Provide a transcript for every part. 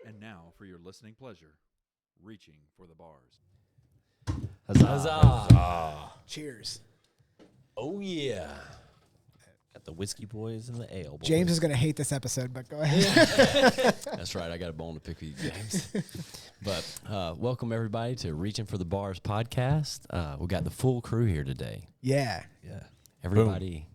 And now, for your listening pleasure, reaching for the bars. Huzzah. Huzzah. Cheers. Oh, yeah. Got the whiskey boys and the ale boys. James is going to hate this episode, but go ahead. That's right. I got a bone to pick with you, James. But welcome, everybody, to Reaching for the Bars podcast. We got the full crew here today. Yeah. Yeah. Everybody,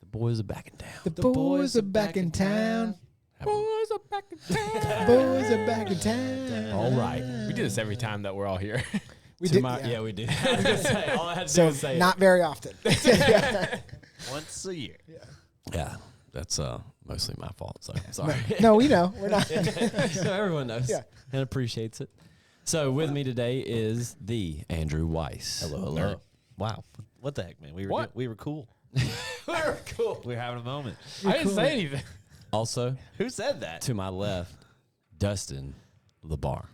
the boys are back in town. The boys are back in town. Boys are back in town. Boys are back in town. All right. We do this every time that we're all here. We did. Yeah, we do. I was gonna say, all I had to do So was say not very often. once a year. Yeah, that's mostly my fault. So sorry. No, we know. We're not. So everyone knows and appreciates it. So with me today is the Andrew Weis. Hello. Wow. What the heck, man? We were cool. We were cool. We were having a moment. I didn't say anything. Also, Who said that? to my left, Dustin Labar.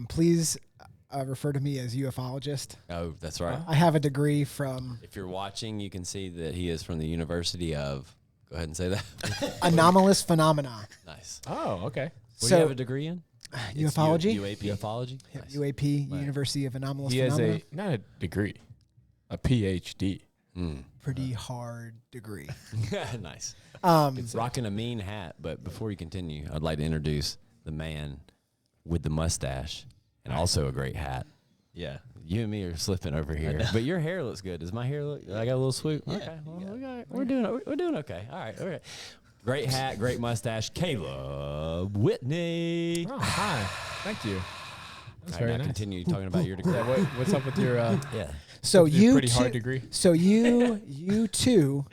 Please refer to me as ufologist. Oh, that's right. I have a degree from If you're watching, you can see that he is from the University of. Go ahead and say that. Anomalous Phenomena. Nice. Oh, okay. What do you have a degree in? Ufology. Ufology. Yeah, Nice. UAP, University of Anomalous He has Phenomena. not a degree, a PhD. Pretty hard degree. Nice. Um, Rocking a mean hat, but before you continue, I'd like to introduce the man with the mustache and also a great hat. Yeah. You and me are slipping over here, but your hair looks good. Does my hair look? I got a little swoop. Yeah. Okay, well, we're doing okay. All right, okay. Great hat, great mustache, Caleb Whitney. Oh, hi. Thank you. That's All right, very now nice. continue talking about your degree. Yeah, what's up with your Yeah. so your you pretty two, hard degree? So you two,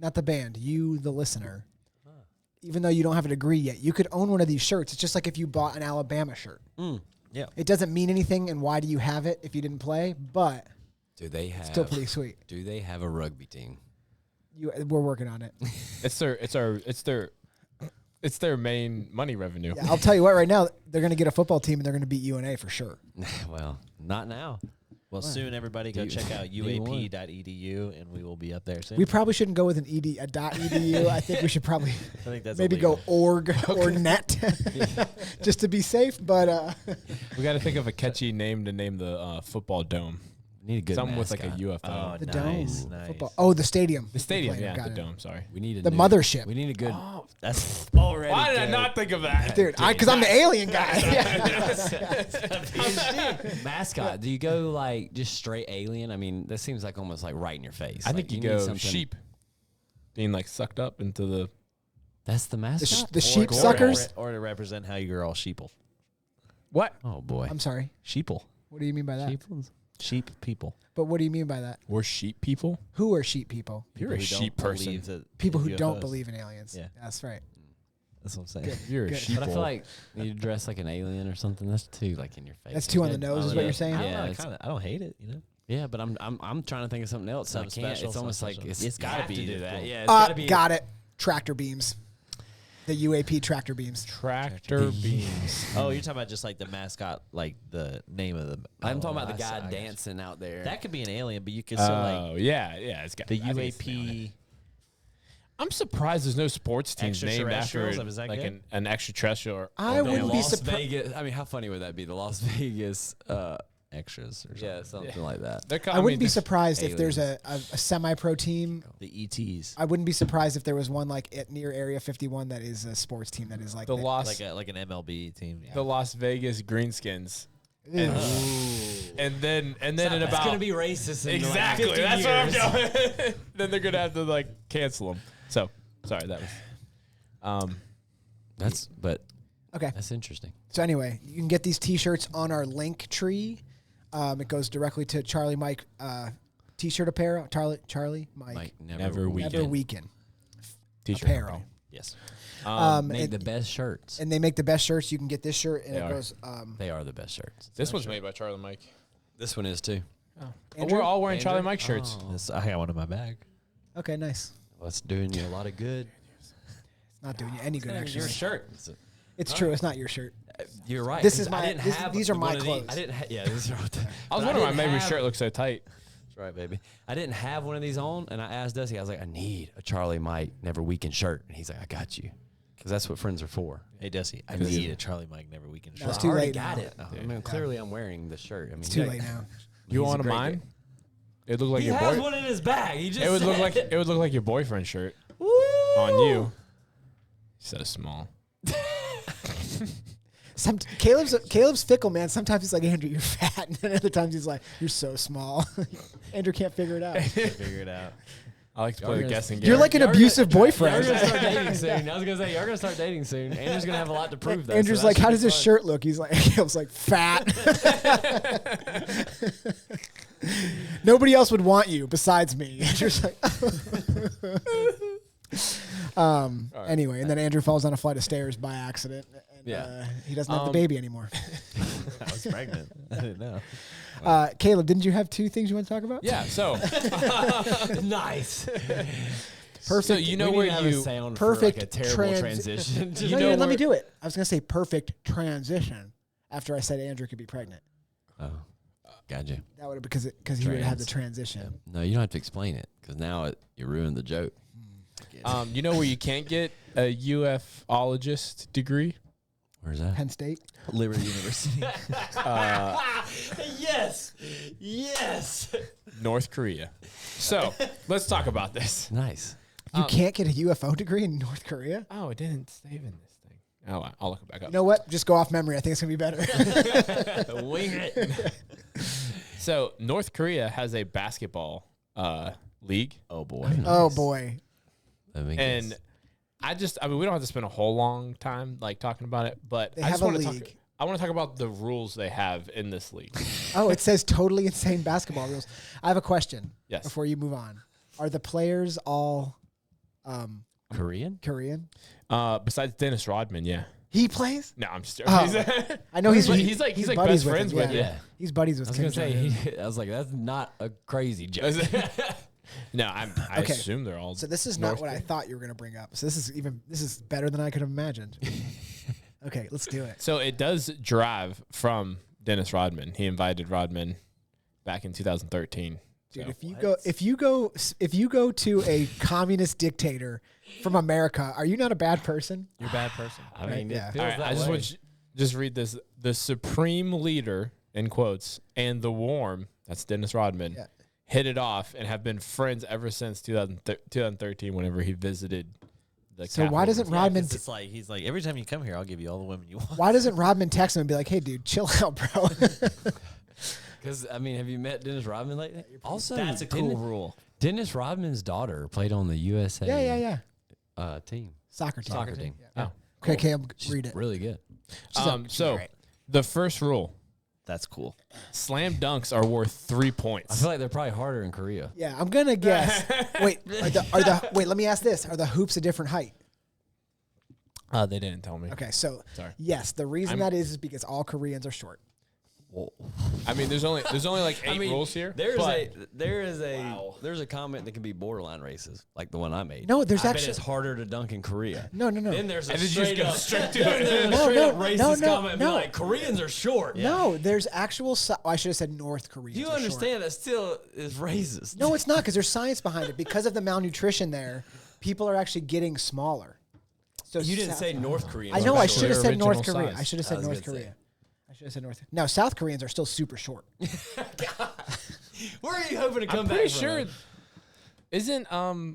not the band, you the listener. Even though you don't have a degree yet, you could own one of these shirts. It's just like if you bought an Alabama shirt. Yeah. It doesn't mean anything, and why do you have it if you didn't play? But Do they have? still pretty sweet. Do they have a rugby team? We're working on it. It's their main money revenue. Yeah, I'll tell you what. Right now, they're going to get a football team, and they're going to beat UNA for sure. Well, not now. Well, soon everybody go D- check out D1. uap.edu, and we will be up there soon. We probably shouldn't go with a .edu. I think we should probably I think that's maybe illegal. go org or net, just to be safe. But We got to think of a catchy name to name the football dome. We need a good Something with like a mascot. UFO. Oh, the nice, dome, nice. football. Oh, the stadium. The stadium, We're playing. yeah, Got the it. dome. Sorry. We need The mothership. We need a good. Oh, that's already Why did I good. not think of that? Dude, because I'm the alien guy. mascot. Do you go like just straight alien? I mean, that seems like almost like right in your face. I Like, think you need go something- sheep, being like sucked up into the. That's the mascot. the sheep suckers. Or to represent how you're all sheeple. What? Oh boy. I'm sorry. Sheeple. What do you mean by that? Sheep people. But what do you mean by that? We're sheep people. Who are sheep people? You're a People who don't sheep person. believe that People who don't UFOs. believe in aliens. Yeah. That's right. That's what I'm saying. Good. You're a Good. sheep. But I feel like you dress like an alien or something. That's too like in your face. That's too on the Good. nose, is Oh, what yeah. you're saying? I don't Yeah, know. it's- I don't hate it. You know. Yeah, but I'm trying to think of something else. and I Something can't. special, It's almost something like special. it's You have got to to do do that. it. Yeah, it's got to be. Got it. Tractor beams. The UAP tractor beams. Tractor beams. Oh, you're talking about just like the mascot, like the name of the. I'm talking about the I guy see, I got you. dancing out there. That could be an alien, but you could still like Oh yeah. It's got the I think it's an alien. UAP. I'm surprised there's no sports teams named after Extraterrestrials, is that like good? an extraterrestrial. Or I or wouldn't no. be Las surprised. Vegas. I mean, how funny would that be? The Las Vegas. Extras or something. Yeah, something like that. They're I wouldn't be they're- surprised if there's a aliens. semi-pro team. The ETs. I wouldn't be surprised if there was one like at near Area 51 that is a sports team that is like the that. Las Like an MLB team. the Las Vegas Greenskins. Ew. And then in It's about gonna be racist. In exactly. Like 50 That's years. what I'm going. Then they're gonna have to like cancel them. So sorry, that was. Okay. That's interesting. So anyway, you can get these T-shirts on our link tree. It goes directly to Charlie Mike T-shirt apparel. Charlie Mike, Mike Never Never Weaken T-shirt apparel. company. Yes. Make and, the best shirts. and they make the best shirts. You can get this shirt, and They it are. goes. They are the best shirts. This one's made by Charlie Mike. This one is too. Oh, Andrew? we're all wearing Andrew? Charlie Mike shirts. This, I got one in my bag. Okay, nice. Well, it's doing you a lot of good. It's not doing you any good, actually. Your shirt. It's true. It's not your shirt. You're right. This is 'cause I my- didn't this- have these are my one of clothes. I didn't. Yeah, these are. I was but wondering why didn't Mabry's have- shirt looks so tight. That's right, baby. I didn't have one of these on, and I asked Dusty. I was like, I need a Charlie Mike Never Weaken shirt, and he's like, I got you, because that's what friends are for. Hey, Dusty, I Because- need a Charlie Mike Never Weekend No, shirt. it's I too already late got now. it. I mean, clearly I'm wearing the shirt. I mean, It's too late now. You he's want a great mine? guy. It looked like He your has boy. one in his bag. He just It would look said like it. it would look like your boyfriend's shirt on you. So small. Caleb's fickle, man. Sometimes he's like, Andrew, you're fat, and then other times he's like, you're so small. Andrew can't figure it out. Figure it out. I like to play the guessing game. You're like an Y'all are abusive gonna- boyfriend. Y'all are gonna start dating soon. I was gonna say y'all are gonna start dating soon. Andrew's gonna have a lot to prove. Though, Andrew's so like, that how should does be this fun. shirt look? He's like, Caleb's like, fat. Nobody else would want you besides me. Andrew's like, anyway, and then Andrew falls down a flight of stairs by accident, and Yeah. he doesn't have the baby anymore. I was pregnant. I didn't know. Caleb, didn't you have two things you want to talk about? Yeah. So Nice. Perfect. So you know We where need to have a you sound perfect for like a terrible trans- transition. No, know let me where- do it. I was going to say perfect transition after I said Andrew could be pregnant. Oh, gotcha. That would have because he would have had the transition. No, you don't have to explain it because now you ruined the joke. you know where you can't get a UFologist degree? Where's that? Penn State. Liberty University. Yes. Yes. North Korea. So let's talk about this. Nice. You can't get a UFO degree in North Korea? Oh, it didn't save in this thing. Oh, I'll look it back up. You know what? Just go off memory. I think it's going to be better. Wing it. So North Korea has a basketball league, Oh boy. Oh, boy. and I mean, we don't have to spend a whole long time like talking about it, but They I just have a want to league. talk. I want to talk about the rules they have in this league. Oh, it says totally insane basketball rules. I have a question Yes. before you move on. Are the players all Korean? Korean? Besides Dennis Rodman, yeah. He plays? No, I'm just Oh. joking. I know he's He's like buddies best with friends him, with yeah. Yeah. He's buddies I with was Kim gonna say. Jong-un. I was like, that's not a crazy joke. No, I Okay. assume they're all. So this is North not what I Korean. thought you were going to bring up. So this is better than I could have imagined. Okay, let's do it. So it does derive from Dennis Rodman. He invited Rodman back in 2013. Dude, So- if you go to a communist dictator from America, are you not a bad person? You're a bad person. I mean, Yeah. it feels All right, that I just way. want you just read this. The supreme leader, in quotes, and the warm, that's Dennis Rodman, Yeah. hit it off and have been friends ever since 2013 whenever he visited the So why Capitol. doesn't Yeah, 'cause Rodman? it's like he's like every time you come here, I'll give you all the women you want. Why doesn't Rodman text him and be like, "Hey, dude, chill out, bro"? Because I mean, have you met Dennis Rodman lately? Also, That's a cool rule. Dennis Rodman's daughter played on the USA. yeah. Team, Soccer team. soccer team. Yeah. Oh, Okay, Caleb, She's read it. really good. She's so great. the first rule: That's cool. slam dunks are worth 3 I points. feel like they're probably harder in Korea. Yeah, I'm gonna guess. Wait, wait? Let me ask this: are the hoops a different height? They didn't tell me. Okay, so Sorry. yes, the reason that is because all Koreans are short. I mean, there's only like 8 rules here. There's a comment that can be borderline racist, like the one I made. No, there's I bet actually- it's harder to dunk in Korea. No. Then there's a And then you just straight go up straight to then it. there's a No, straight up no, racist no, comment and be no. like, Koreans are short. No, there's actual. I should have said North Koreans. Do you are short. understand that still is racist? No, it's not because there's science behind it. Because of the malnutrition there, people are actually getting smaller. So You didn't say North Koreans. I know. are I short. should have Their said North original Korea. size. I should have I said was North gonna say. Korea. I should have said North. No, South Koreans are still super short. Where are you hoping to come I'm back pretty from? sure. Isn't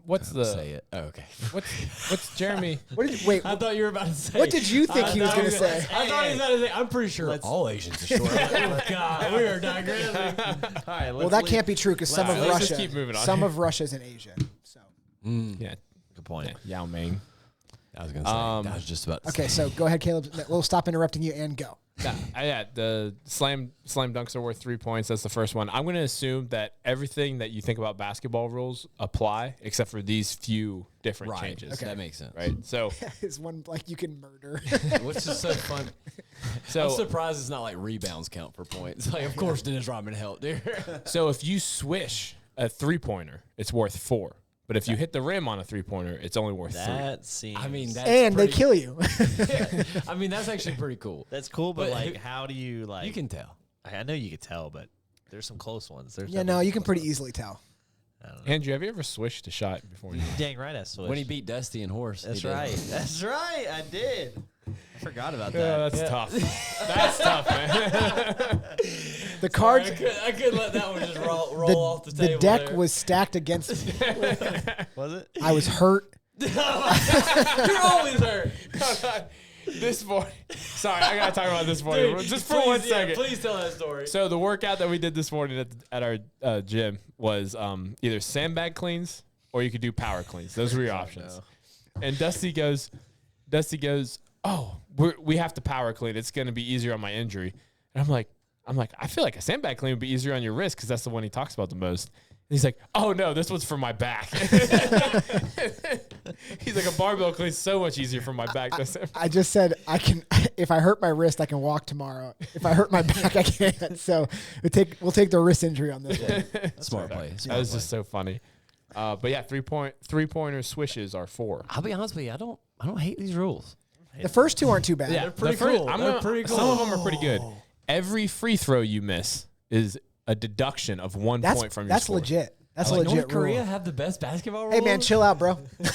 what's the Say it. Oh, okay. what's Jeremy? Wait, I thought you were about to say. what did you think he was going to say? I thought he was about to say. I'm pretty sure all Asians are short. Oh God, we are digressing. All right, Well, that can't be true because some of Let's just Russia, keep moving on. some of Russia's in Asia. So Yeah, Good point. Yao Ming. I was gonna say that was just about. To Okay, say. so go ahead, Caleb. We'll stop interrupting you and go. Yeah, the slam dunks are worth 3 points. That's the first one. I'm going to assume that everything that you think about basketball rules apply, except for these few different changes. Okay. That makes sense. Right. So Is one like you can murder? which is so fun. So I'm surprised it's not like rebounds count for points. Like, of course, Dennis Rodman helped, dude. so if you swish a 3-pointer, it's worth 4. But if you hit the rim on a 3-pointer, it's only worth 3. That seems. I mean, that's And they pretty- kill you. I mean, that's actually pretty cool. that's cool, but But like, who- how do you like? You can tell. I know you can tell, but there's some close ones. There's Yeah, no, definitely you can some pretty close easily tell. ones. I don't know. Andrew, have you ever swished a shot before? You Dang right, I switched. When he beat Dusty and Horse. That's he did. right. That's right. I did. I forgot about Yeah, that. that's tough. That's tough, man. The cards, I couldn't let that one just roll off the the table. deck there. was stacked against me. Was it? I was hurt. You're always hurt. This morning. Sorry, I got to talk about this morning. Dude, Just for 1 second. Please tell that story. So the workout that we did this morning at our gym was either sandbag cleans or you could do power cleans. Those were your options. And Dusty goes, oh, we have to power clean. It's going to be easier on my injury. And I'm like, I feel like a sandbag clean would be easier on your wrist because that's the one he talks about the most. And he's like, oh no, this one's for my back. He's like, a barbell clean's so much easier for my back. I just said I can. If I hurt my wrist, I can walk tomorrow. If I hurt my back, I can't. So we'll take the wrist injury on this one. Smart play. That was just so funny. But yeah, 3-pointer swishes are 4. I'll be honest with you. I don't hate these rules. The first two aren't too bad. They're pretty The first- cool. I'm They're gonna- pretty cool. Some of them are pretty good. Every free throw you miss is a deduction of 1 point from your That's score. legit. That's a Like, legit North Korea rule. have the best basketball rules. Hey man, chill out, bro.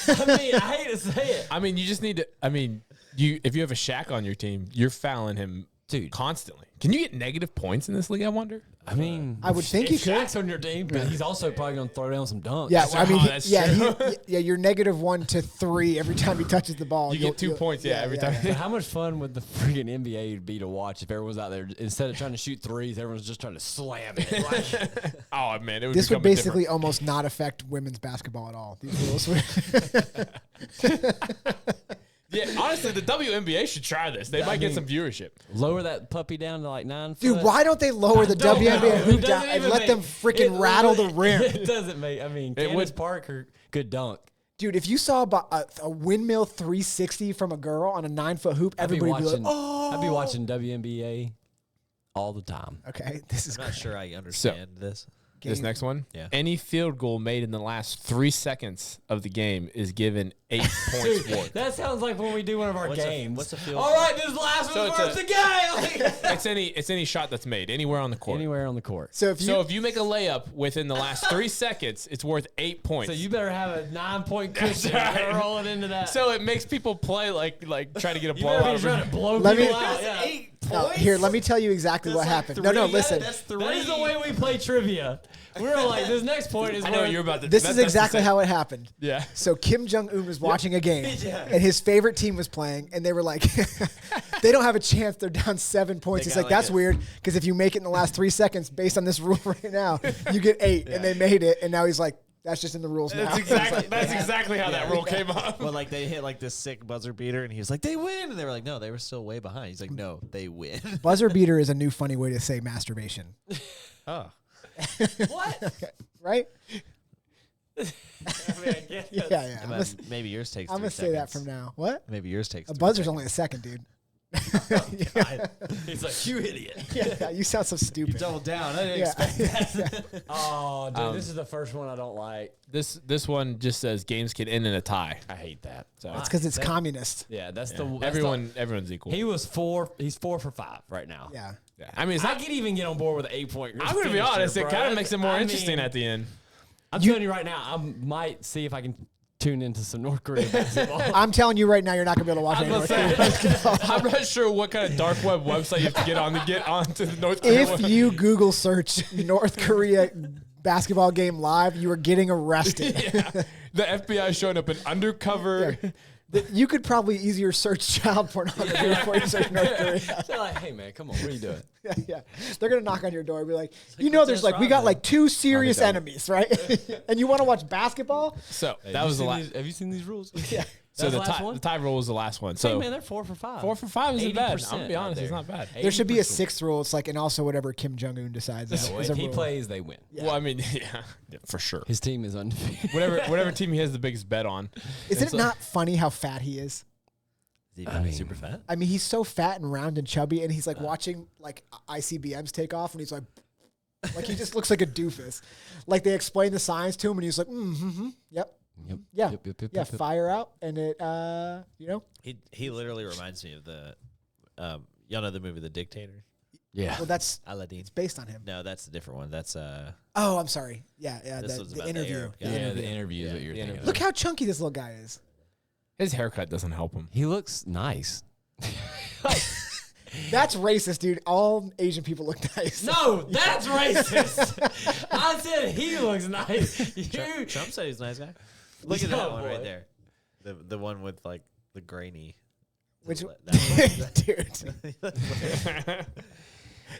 I mean, I hate to say it. I mean, you just need to. I mean, if you have a Shaq on your team, you're fouling him, Dude. constantly. Can you get negative points in this league? I wonder. I mean, I would think if you could. Shaq's on your team, but he's also probably going to throw down some dunks. Yeah, I mean, Oh, that's true. you're -1 to 3 every time he touches the ball. You get 2 points, every time. But how much fun would the freaking NBA be to watch if everyone's out there instead of trying to shoot threes, everyone's just trying to slam it? Like, Oh man, it would This would become a different- basically almost not affect women's basketball at all. These rules would. Yeah, honestly, the WNBA should try this. They might get some viewership. lower that puppy down to like 9 Dude, foot. why don't they lower the Don't know. WNBA It hoop doesn't down and even let make- them freaking it rattle the literally- rim? It doesn't make. I mean, It Candace would- Parker could dunk. Dude, if you saw a windmill 360 from a girl on a 9-foot hoop, I'd be everybody would be watching. like, "Oh!" I'd be watching WNBA all the time. Okay, this is I'm not sure I understand this. This next one, Yeah. any field goal made in the last 3 seconds of the game is given 8 points worth. That sounds like when we do one of our What's a- games. what's a field All goal? right, this last So one's it's worth a- the game. It's any shot that's made anywhere on the court. Anywhere on the court. So if you So if you make a layup within the last 3 seconds, it's worth 8 points. So you better have a 9-point cushion right. rolling into that. So it makes people play like try to get a you better blowout. be trying to blow Let me- people out. Yeah. no, here, let me tell you exactly what happened. No, listen. That's 3. That is the way we play trivia. We're like, this next point is I know worth- you're about to. This that's is the exactly same. how it happened. Yeah. So Kim Jong-un was watching a game, and his favorite team was playing, and they were like, they don't have a chance. They're down 7 points. They He's got like, that's like a- weird, because if you make it in the last 3 seconds, based on this rule right now, you get 8, and they made it, and now he's like, that's just in the rules now. That's exactly how that rule came up. Well, like they hit like this sick buzzer beater, and he was like, "They win," and they were like, "No, they were still way behind." He's like, "No, they win." Buzzer beater is a new funny way to say masturbation, Oh, What? right? I mean, I guess. Yeah. I'm gonna maybe yours takes. I'm 3 gonna say that seconds. from now. What? Maybe yours takes. A 3 buzzer's seconds. only a second, dude. He's like, you idiot. Yeah, you sound so stupid. Doubled down. I didn't Yeah. expect that. Oh, dude, this is the first one I don't like. This one just says games can end in a tie. I hate that. So It's because it's communist. Yeah, that's the that's everyone's equal. He was 4. He's 4 for 5 right now. Yeah. Yeah. I mean, it's I not, could even get on board with an 8-point. I'm going to be finisher, honest. It bro. kind of makes it more I interesting mean, at the end. I'm telling you right now, I might see if I can tune into some North Korean basketball. I'm telling you right now, you're not gonna be able to watch I any was North gonna Korean say, basketball. I'm not sure what kind of dark web website you have to get on to get onto the North Korea. If you Google search North Korea basketball game live, you are getting arrested. Yeah. The FBI is showing up in undercover. You could probably easier search child pornography before you search North Korea. They're like, hey man, come on, what are you doing? Yeah. They're gonna knock on your door and be like, there's like we got like 2 serious enemies, right? And you want to watch basketball? So that was the last. Have you seen these rules? Yeah. So That's the last one? tie rule was the last one. Hey, So man, they're 4 for 5. 4 for 5 isn't bad. I'm 80% gonna be out honest, it's there. not bad. There should be a 80%. sixth rule. It's like, and also whatever Kim Jong-un decides is If a he rule. plays, they win. Yeah. Well, I mean, yeah, for sure. His team is undefeated. Whatever team he has the biggest bet on. Isn't it not funny how fat he is? Is he I mean- super fat? I mean, he's so fat and round and chubby, and he's like watching like ICBMs take off, and he's like he just looks like a doofus. Like they explain the science to him, and he's like, yep, Yep. yeah, Yep. yeah, fire out, and it, He literally reminds me of the, y'all know the movie The Dictator? Yeah. well, that's Aladdin. it's based on him. No, that's a different one. That's Oh, I'm sorry. Yeah, This was the about the interview. Arab The guy. Yeah, interview. the interview is what you're thinking. Look how chunky this little guy is. His haircut doesn't help him. He looks nice. That's racist, dude. All Asian people look nice. No, that's racist. I said he looks nice. You, Trump said he's a nice guy. Look at that Oh, one boy. right there. The one with like the grainy. Which, That dude?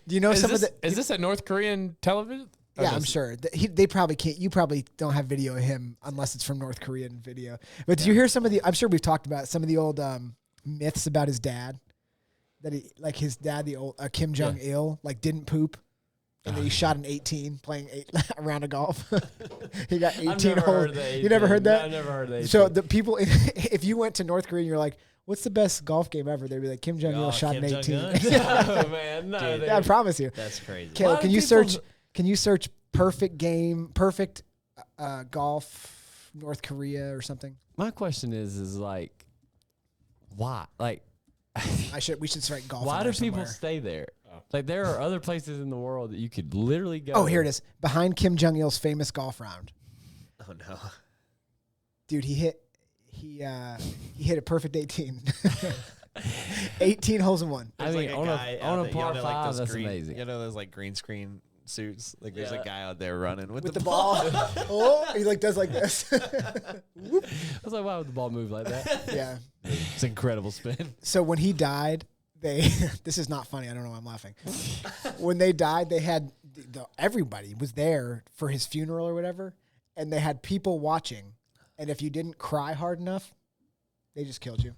Do you know Is some this, of the? is this a North Korean television? Or Yeah, I'm this- sure. They probably can't. You probably don't have video of him unless it's from North Korean video. But did you hear some of the? I'm sure we've talked about some of the old myths about his dad. That he, like his dad, the old Kim Jong Il, like didn't poop, and then he shot an 18 playing a round of golf. He got 18 I've never holes. heard that. You never heard that? I've never heard that. So the people, if you went to North Korea and you're like, "What's the best golf game ever?" They'd be like, "Kim Jong Il Oh, shot Kim an 18." Jong-un? no, man, no. Dude. Yeah, I promise you. That's crazy. Caleb, Why can do you people- search? Can you search perfect game, perfect golf, North Korea or something? My question is like, why? Like, We should write golf. why in do there people somewhere. stay there? Like, there are other places in the world that you could literally go. Oh, here it is. Behind Kim Jong Il's famous golf round, Oh no. dude. He hit a perfect 18. 18 holes in one. I mean, on a par like 5, those that's green, amazing. You know those like green screen suits? Like there's Yeah. a guy out there running with With the ball. Oh, he like does like this. I was like, why would the ball move like that? Yeah. It's incredible spin. So when he died, this is not funny. I don't know why I'm laughing. When they died, they had everybody was there for his funeral or whatever, and they had people watching. And if you didn't cry hard enough, they just killed you.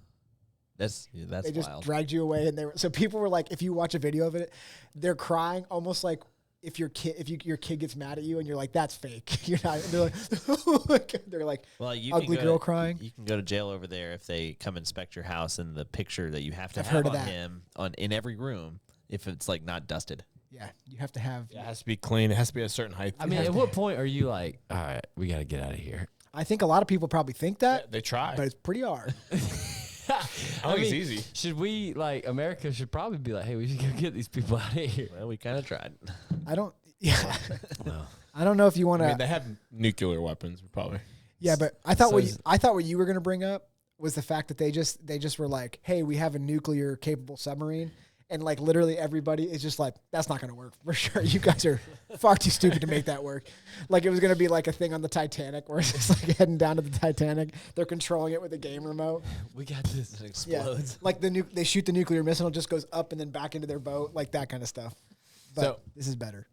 That's They just wild. dragged you away, and so people were like, if you watch a video of it, they're crying almost like if your kid gets mad at you, and you're like, that's fake. You're not. And they're like, Well, you ugly can girl go, crying. You can go to jail over there if they come inspect your house and the picture that you have to I've have heard of on that. him in every room if it's like not dusted. yeah, you have to have. Yeah, it has to be clean. It has to be a certain height. I mean, at what point are you like, all right, we got to get out of here? I think a lot of people probably think that, they try. but it's pretty hard. I think it's easy. Should we, like, America should probably be like, hey, we should go get these people out of here. Well, we kind of tried. I don't. Yeah, No. I don't know if you want I to. mean, they have nuclear weapons, probably. Yeah, but I thought So what you were going to bring up was the fact that they just were like, "Hey, we have a nuclear capable submarine," and like literally everybody is just like, "That's not going to work for sure. You guys are far too stupid to make that work." Like it was going to be like a thing on the Titanic where it's just like heading down to the Titanic. They're controlling it with a game remote. We got this. It Yeah, explodes. like they shoot the nuclear missile, it just goes up and then back into their boat, like that kind of stuff. But So- this is better.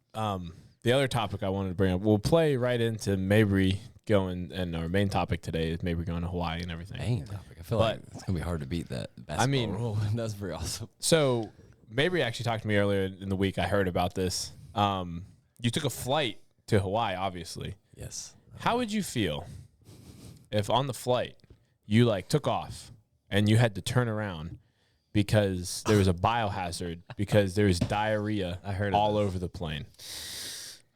The other topic I wanted to bring up, we'll play right into Mabry going, and our main topic today is Mabry going to Hawaii and everything. Main topic. I feel But- like it's going to be hard to beat that basketball mean- rule. That's pretty awesome. So Mabry actually talked to me earlier in the week. I heard about this. You took a flight to Hawaii, obviously. Yes. How would you feel if on the flight you like took off and you had to turn around because there was a biohazard because there was diarrhea I heard of all this. over the plane?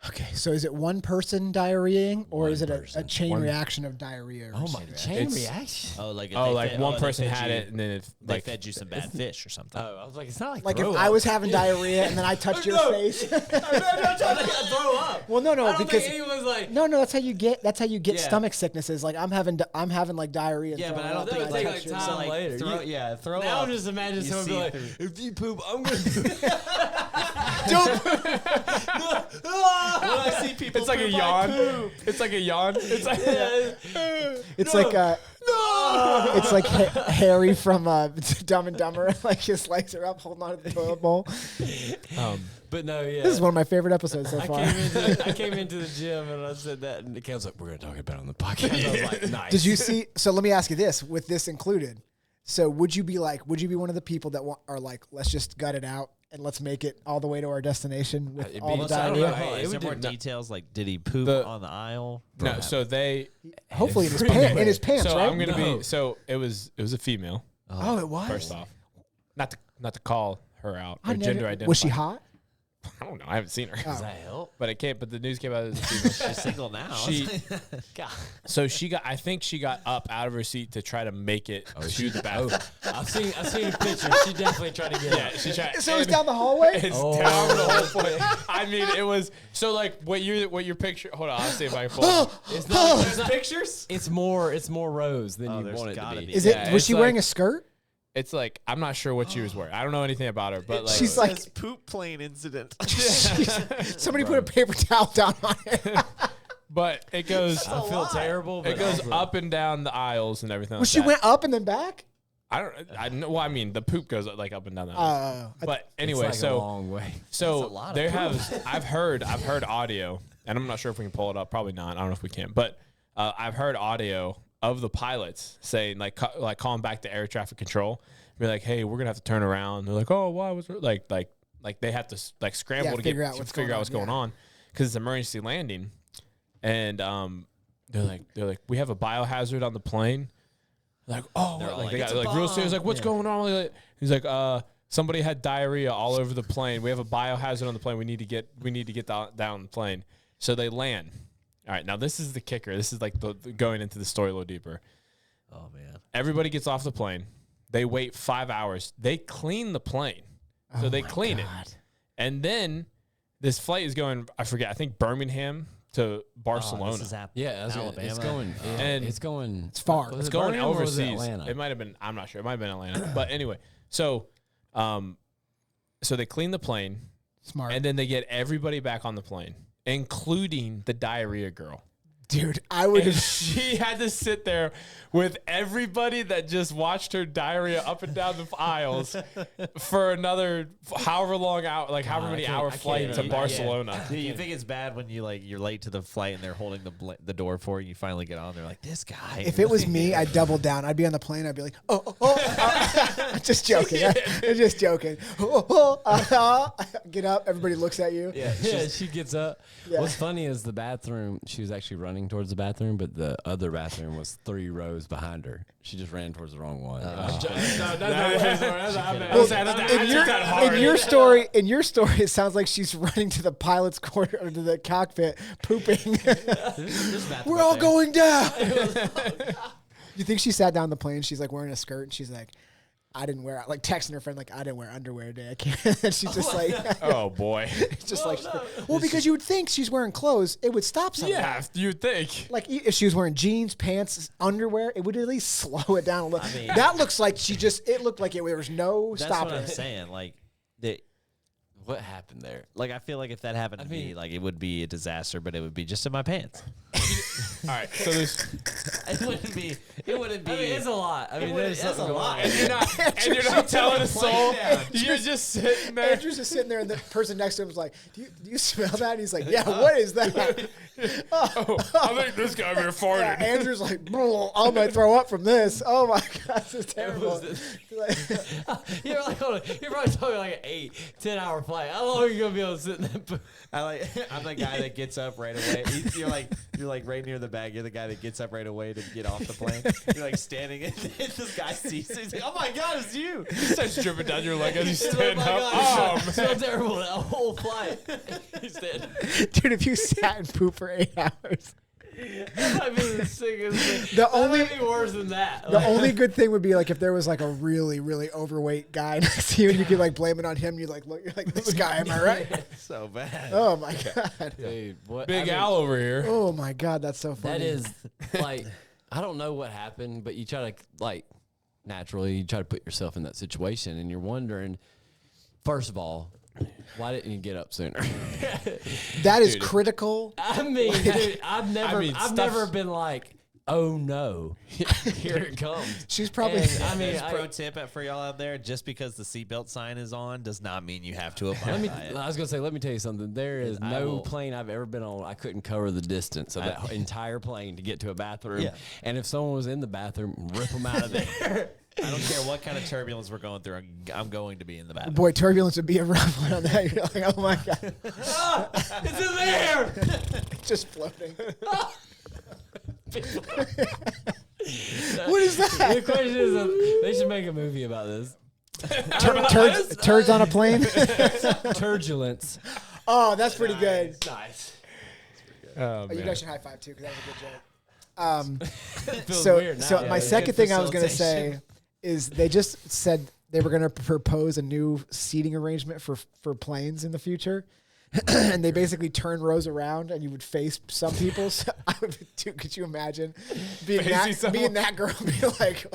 Okay, so is it one person diarrheaing, or is it a person. chain One- reaction of diarrhea? Or Oh, my something? chain It's- reaction. Oh, like if Oh, they like fed- one they person fed had you- it and then it They like fed you some bad fish or something. Oh, I was like, it's not Like if throw I up. was having diarrhea and then I touched your face. I'm not trying to throw up. Well, no, I don't because think anyone's like, no, that's how you get Yeah. stomach sicknesses. Like I'm having like diarrhea. And Yeah, but throwing I don't up think and that would I take, touched like, your- time. So, like, later. Throw, You- yeah, throw now up. I'm just imagining You someone be see like, through- if you poop, I'm going to When I see people it's like a poop, I yawn. poop. It's like a yawn. It's like It's like It's like Harry from Dumb and Dumber. Like his legs are up, holding on to the toilet bowl. But no, yeah. This is one of my favorite episodes so far. I came into the gym and I said that, and the kid was like, "We're gonna talk about it on the podcast." I was like, "Nice." Did you see? So let me ask you this: with this included, so would you be one of the people that are like, let's just gut it out and let's make it all the way to our destination with It'd all be- the I don't know. diarrhea? It Is would there more do- details? Like, did he poop The- on the aisle? No, so they. Hopefully in his pants, So right? I'm gonna No. be. So it was a female. Oh, it was. First off, not to call her out I or never- gender identify. Was she hot? I don't know. I haven't seen her. Does that help? But it can't. But the news came out as a female. She's single now. She, God. so she got. I think she got up out of her seat to try to make it to the bathroom. I've seen a picture. She definitely tried to get Yeah, it. she tried. So it was and down the hallway. It's Oh. down the whole point. I mean, it was so like what your picture. Hold on, I'll see if I can pull it. It's not, There's pictures. it's more rose than Oh, you there's want it to gotta be. be. Is Yeah, it? Was it's she wearing like- a skirt? It's like I'm not sure what she was wearing. I don't know anything about her, but like She's like- Says poop plane incident. Somebody put a paper towel down on it. but it goes. I feel terrible. But It goes also- up and down the aisles and everything. Well, like she that. went up and then back. I know. Well, I mean, the poop goes like up and down the aisles. But It's anyway, like a so long way. so lot of there poop. has I've heard audio, and I'm not sure if we can pull it up. Probably not. I don't know if we can, but I've heard audio of the pilots saying like calling back to air traffic control, be like, "Hey, we're gonna have to turn around." They're like, "Oh, why was it?" like they have to like scramble Yeah, to figure get out what's figure going out on, what's going yeah. on because it's emergency landing, and they're like, "We have a biohazard on the plane." Like, oh, They're all like, like, they "It's got a like real serious. bomb." Like, what's going on? Like, he's like, somebody had diarrhea all over the plane. We have a biohazard on the plane. We need to get down the plane. So they land. All right, now this is the kicker. This is like the going into the story a little deeper. Oh man. Everybody gets off the plane. They wait 5 hours. They clean the plane. So they clean it. And then this flight is going, I forget, I think Birmingham to Barcelona. Oh, this is Yeah, it's Alabama. going. And it's going. It's far. Was It's it going Birmingham or was it overseas. Atlanta? It might have been. I'm not sure. It might have been Atlanta. But anyway, so they clean the plane, Smart. and then they get everybody back on the plane, including the diarrhea girl. Dude, I would And have. she had to sit there with everybody that just watched her diarrhea up and down the aisles for another however long hour, like however many hour I can't flight to even- Barcelona. Do you think it's bad when you're late to the flight and they're holding the door for you? You finally get on. They're like, this guy. If it was me, I'd double down. I'd be on the plane. I'd be like, I'm just joking. I'm just joking. Get up. Everybody looks at you. Yeah, she gets up. Yeah. What's funny is the bathroom, she was actually running towards the bathroom, but the other bathroom was 3 rows behind her. She just ran towards the wrong one. In your story, it sounds like she's running to the pilot's quarter or to the cockpit, pooping. We're all going down. You think she sat down the plane? She's like wearing a skirt, and she's like, "I didn't wear," like texting her friend, like, "I didn't wear underwear today. I can't." And she's just like, Oh boy. just like, well, because you would think she's wearing clothes, it would stop something. Yeah, you'd think. Like if she was wearing jeans, pants, underwear, it would at least slow it down a little. I mean- That looks like it looked like there was no That's stopping what I'm it. saying. Like, What happened there? like I feel like if that happened to me, mean- like it would be a disaster, but it would be just in my pants. All right, so there's It wouldn't be. It wouldn't be. I mean, it's a lot. I mean, there's that's something a going lot. on. and you're not telling a soul. You're just sitting there. Andrew's just sitting there, and the person next to him is like, "Do you smell that?" And he's like, "Yeah, what is that?" Oh, I think this guy here farted. Yeah, Andrew's like, "Bro, I'm gonna throw up from this." Oh my god, this is terrible. You're like, hold on. You're probably talking like an 8-10 hour flight. How long are you gonna be able to sit in that? I'm the guy that gets up right away. You're like right near the bag. You're the guy that gets up right away to get off the plane. You're like standing, and this guy sees it. He's like, "Oh my god, it's you!" He starts dripping down your leg as you He's like, stand "Oh my up. God, Oh, so terrible that whole flight. He's dead. Dude, if you sat and pooped for 8 hours, That might be the sickest thing. The That only- might be worse than that. the only good thing would be like if there was like a really, really overweight guy next to you, and you could like blame it on him. You like look, you're like, "This guy, am I right?" So bad. Oh my god. Dude, what, Big I mean, Al over here. Oh my god, that's so funny. That is like, I don't know what happened, but you try to like naturally you try to put yourself in that situation, and you're wondering, first of all, why didn't you get up sooner? that is critical. I mean, dude, I've I mean, never stuff's- never been like, oh no, here it comes. She's probably. And, I mean, Pro tip for y'all out there: just because the seatbelt sign is on does not mean you have to abide by it. I was gonna say, let me tell you something. There is no plane I've ever been on. I couldn't cover the distance of that entire plane to get to a bathroom. Yeah. And if someone was in the bathroom, rip them out of there. I don't care what kind of turbulence we're going through. I'm going to be in the bathroom. Boy, turbulence would be a rough one on that. You're like, oh my god, It's in there. just floating. What is that? The question is, they should make a movie about this. Turds on a plane. Turbulence. Oh, that's pretty good. Nice. Oh, Oh, you man. guys should high five too, because that was a good joke. Feels So, weird now. so Yeah, my it's second good thing I was gonna facilitation. say is they just said they were gonna propose a new seating arrangement for planes in the future. And they basically turn rows around, and you would face some people. So I would, dude, could you imagine being that girl, being like,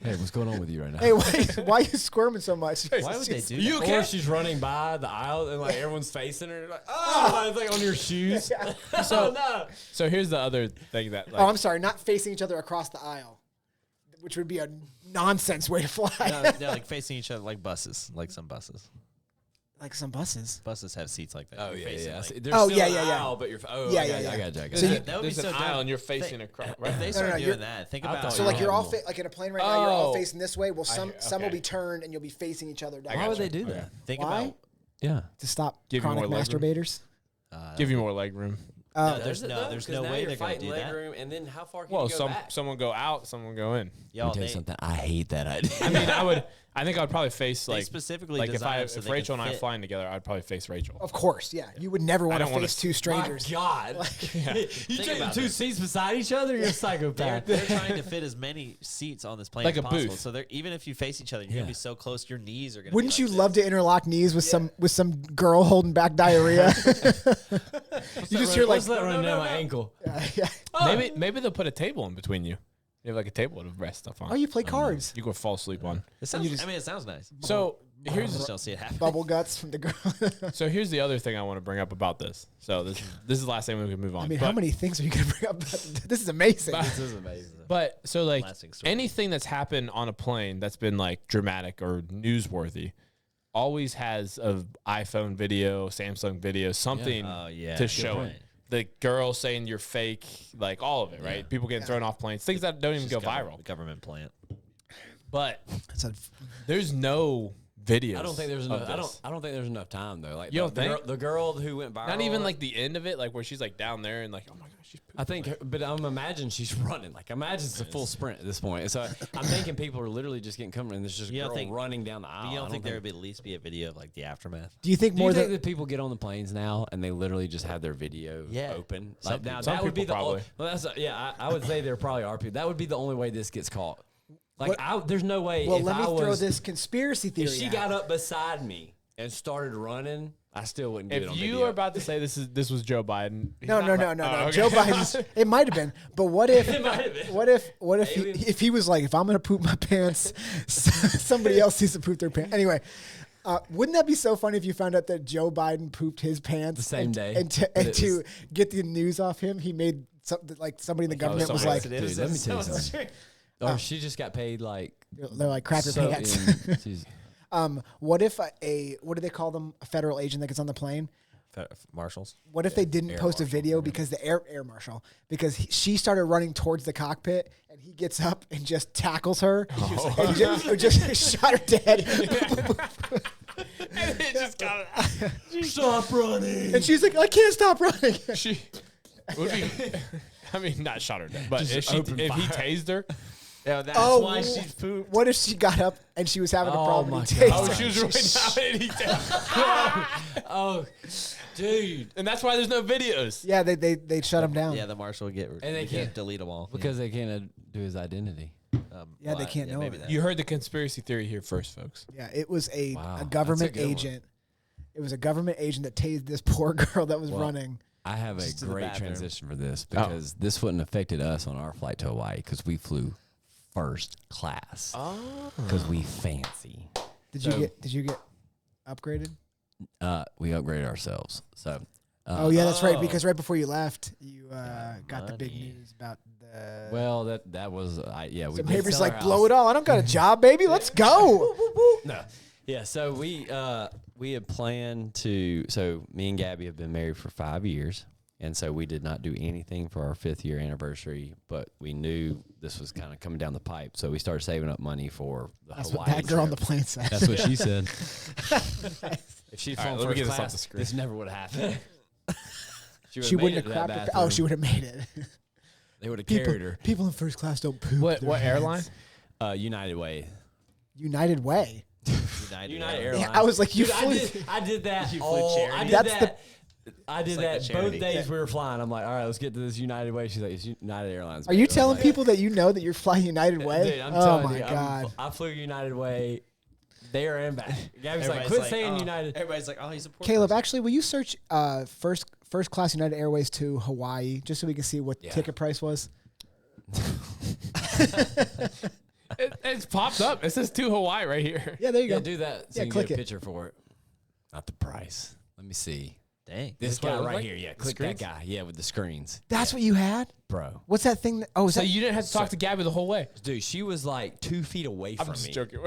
Hey, what's going on with you right now? "Hey, why are you squirming so much?" Why would they do that? Or she's running by the aisle and like everyone's facing her. Like, oh, it's like on your shoes. So, no. so here's the other thing that like, Oh, I'm sorry, not facing each other across the aisle, which would be a nonsense way to fly. No, like facing each other like buses, like some buses. Like some buses. Buses have seats like that. Oh You're yeah, facing, yeah. like- See, there's Oh, still yeah, an yeah, yeah. aisle, but you're. Oh, Yeah, I yeah, got you, yeah. I got you. I got So you. you- That would be there's so an dumb. aisle and you're facing across. If Right? they no, start no, doing you're- that, think I about thought So you like you're all normal. like in a plane right now, you're all Oh. facing this way. Well, some will okay. be turned, and you'll be facing each other down. Why would they do Okay. that? think Why? about. Yeah. To stop Give you chronic more leg room? masturbators. Give you more leg room. There's no way they're gonna do that. Room, and then how far can Well, you go back? someone go out, someone go in. Y'all, Let me tell you they, something. I hate that idea. I mean, I think I'd probably face they like specifically like designed it so if they Rachel can and I are fit. flying together, I'd probably face Rachel. Of course, yeah. You would never want to don't wanna face two strangers. My God. You take about two this. seats beside each other, you're a psychopath. They're trying to fit as many seats on this plane Like as a possible. booth. So they're even if you face each other, you're Yeah. gonna be so close, your knees are gonna. Wouldn't be you like love to interlock knees with some girl holding back diarrhea? You just hear like, What's that running down my ankle? yeah. Maybe they'll put a table in between you. You have like a table to rest stuff on. Oh, you play cards. You go fall asleep on. It sounds, I mean, it sounds nice. So I here's just don't see it happen. Bubble guts from the girl. here's the other thing I want to bring up about this. So this is the last thing we can move on. I mean, but, how many things are you gonna bring up? This is amazing. This is amazing. But so like Lasting story. anything that's happened on a plane that's been like dramatic or newsworthy always has a iPhone video, Samsung video, something Oh yeah. to show point. it. The girl saying you're fake, like all of it, right? Yeah. People getting thrown off planes, things that don't even go viral. Government plant. But It's a- there's no videos. I don't think there's of enough. this. I don't think there's enough time though. Like You don't the think? the girl who went viral. Not even like the end of it, like where she's like down there and like, oh my gosh, she's pooping. I think, but I'm imagine she's running. Like imagine it's a full sprint at this point. So I'm thinking people are literally just getting covered, and there's just a You don't girl think- running down the But aisle. you I don't think there would at least be a video of like the aftermath? Do you think Do you more think than that people get on the planes now and they literally just have their video Yeah. open? Some Like now, people- Some that would be the people only, well, that's I would say there probably are people. That would be the only way this gets caught. Like there's no way. Well, if let me I throw was, this conspiracy theory. If she out. got up beside me and started running, I still wouldn't get it If on you video. are about to say this was Joe Biden, he's No, not no, right. no, no, Oh, no. okay. Joe Biden's. It might have been, but what if? It might have been. What if Aliens. if he was like, if I'm gonna poop my pants, somebody else needs to poop their pants. Anyway, wouldn't that be so funny if you found out that Joe Biden pooped his pants The same day, and but it to was- get the news off him, he made something like somebody in the government was somebody like, else Dude, let me tell you something. Or she just got paid like they're like crap your so pants. she's- What if what do they call them? A federal agent that gets on the plane. Marshals. What if they didn't Air post a marshal, video because the air marshal because she started running towards the cockpit and he gets up and just tackles her and just shot her dead. It just got stop running. And she's like, I can't stop running. she would be. I mean, not shot her dead, but if he tased her, Yeah, that's Oh, why she's pooped. What if she got up and she was having a Oh problem? my and he tased God. oh, her? she was running down and he tased. Oh, dude. And that's why there's no videos. Yeah, they shut him down. Yeah, the marshal would get and they can't- delete them all Because they can't do his identity. Yeah, they can't know maybe it. that. You heard the conspiracy theory here first, folks. Yeah, it was a Wow, government that's a good one. agent. It was a government agent that tased this poor girl that was running. I have a Just to the great bathroom. transition for this because this wouldn't have affected us on our flight to Hawaii because we flew first class. Because we fancy. Did you get upgraded? We upgraded ourselves. So Oh yeah, that's right. Because right before you left, you got the big money. news about the. Well, that was so we did Mabry's sell our like, blow house. it all. I don't got a job, baby. Let's go. No. Yeah, so we had planned to. So me and Gabby have been married for 5 years, and so we did not do anything for our 5th year anniversary. But we knew this was kind of coming down the pipe, so we started saving up money for the That's Hawaii what that girl on the trip. plane said. That's what she said. If she'd All right, flown let me first get this off class, the screen. this never would have happened. She wouldn't have crapped her. Oh, she would have made it. They would have carried her. People in first class don't poop. What their airline? pants. United Way. United Way. United Airlines. Yeah, I was like, you Dude, flew. I did that. You flew all, charity? I did That's that. I did It's like that the both charity. days we were flying. I'm like, all right, let's get to this United Way. She's like, it's United Airlines. Are you babe. I'm telling like, people that you know that you're flying United Way? Dude, I'm oh telling my you, god. I flew United Way there and back. Gabby's like, Everybody's quit like, saying oh. United. Everybody's like, oh, he's a poor Caleb, person. actually, will you search first class United Airways to Hawaii just so we can see what the Yeah. ticket price was? It's popped up. It says to Hawaii right here. Yeah, there you Yeah, go. do that. So Yeah, you can click get a it. picture for it. Not the price. Let me see. Dang. This Is this what it guy looked right like? here. Yeah, The click that screens? guy. Yeah, with the screens. That's what you had? Bro. What's that thing? Oh, is So that you didn't have to talk to Gabby the whole way. Dude, she was like 2 feet away I'm from just me. joking.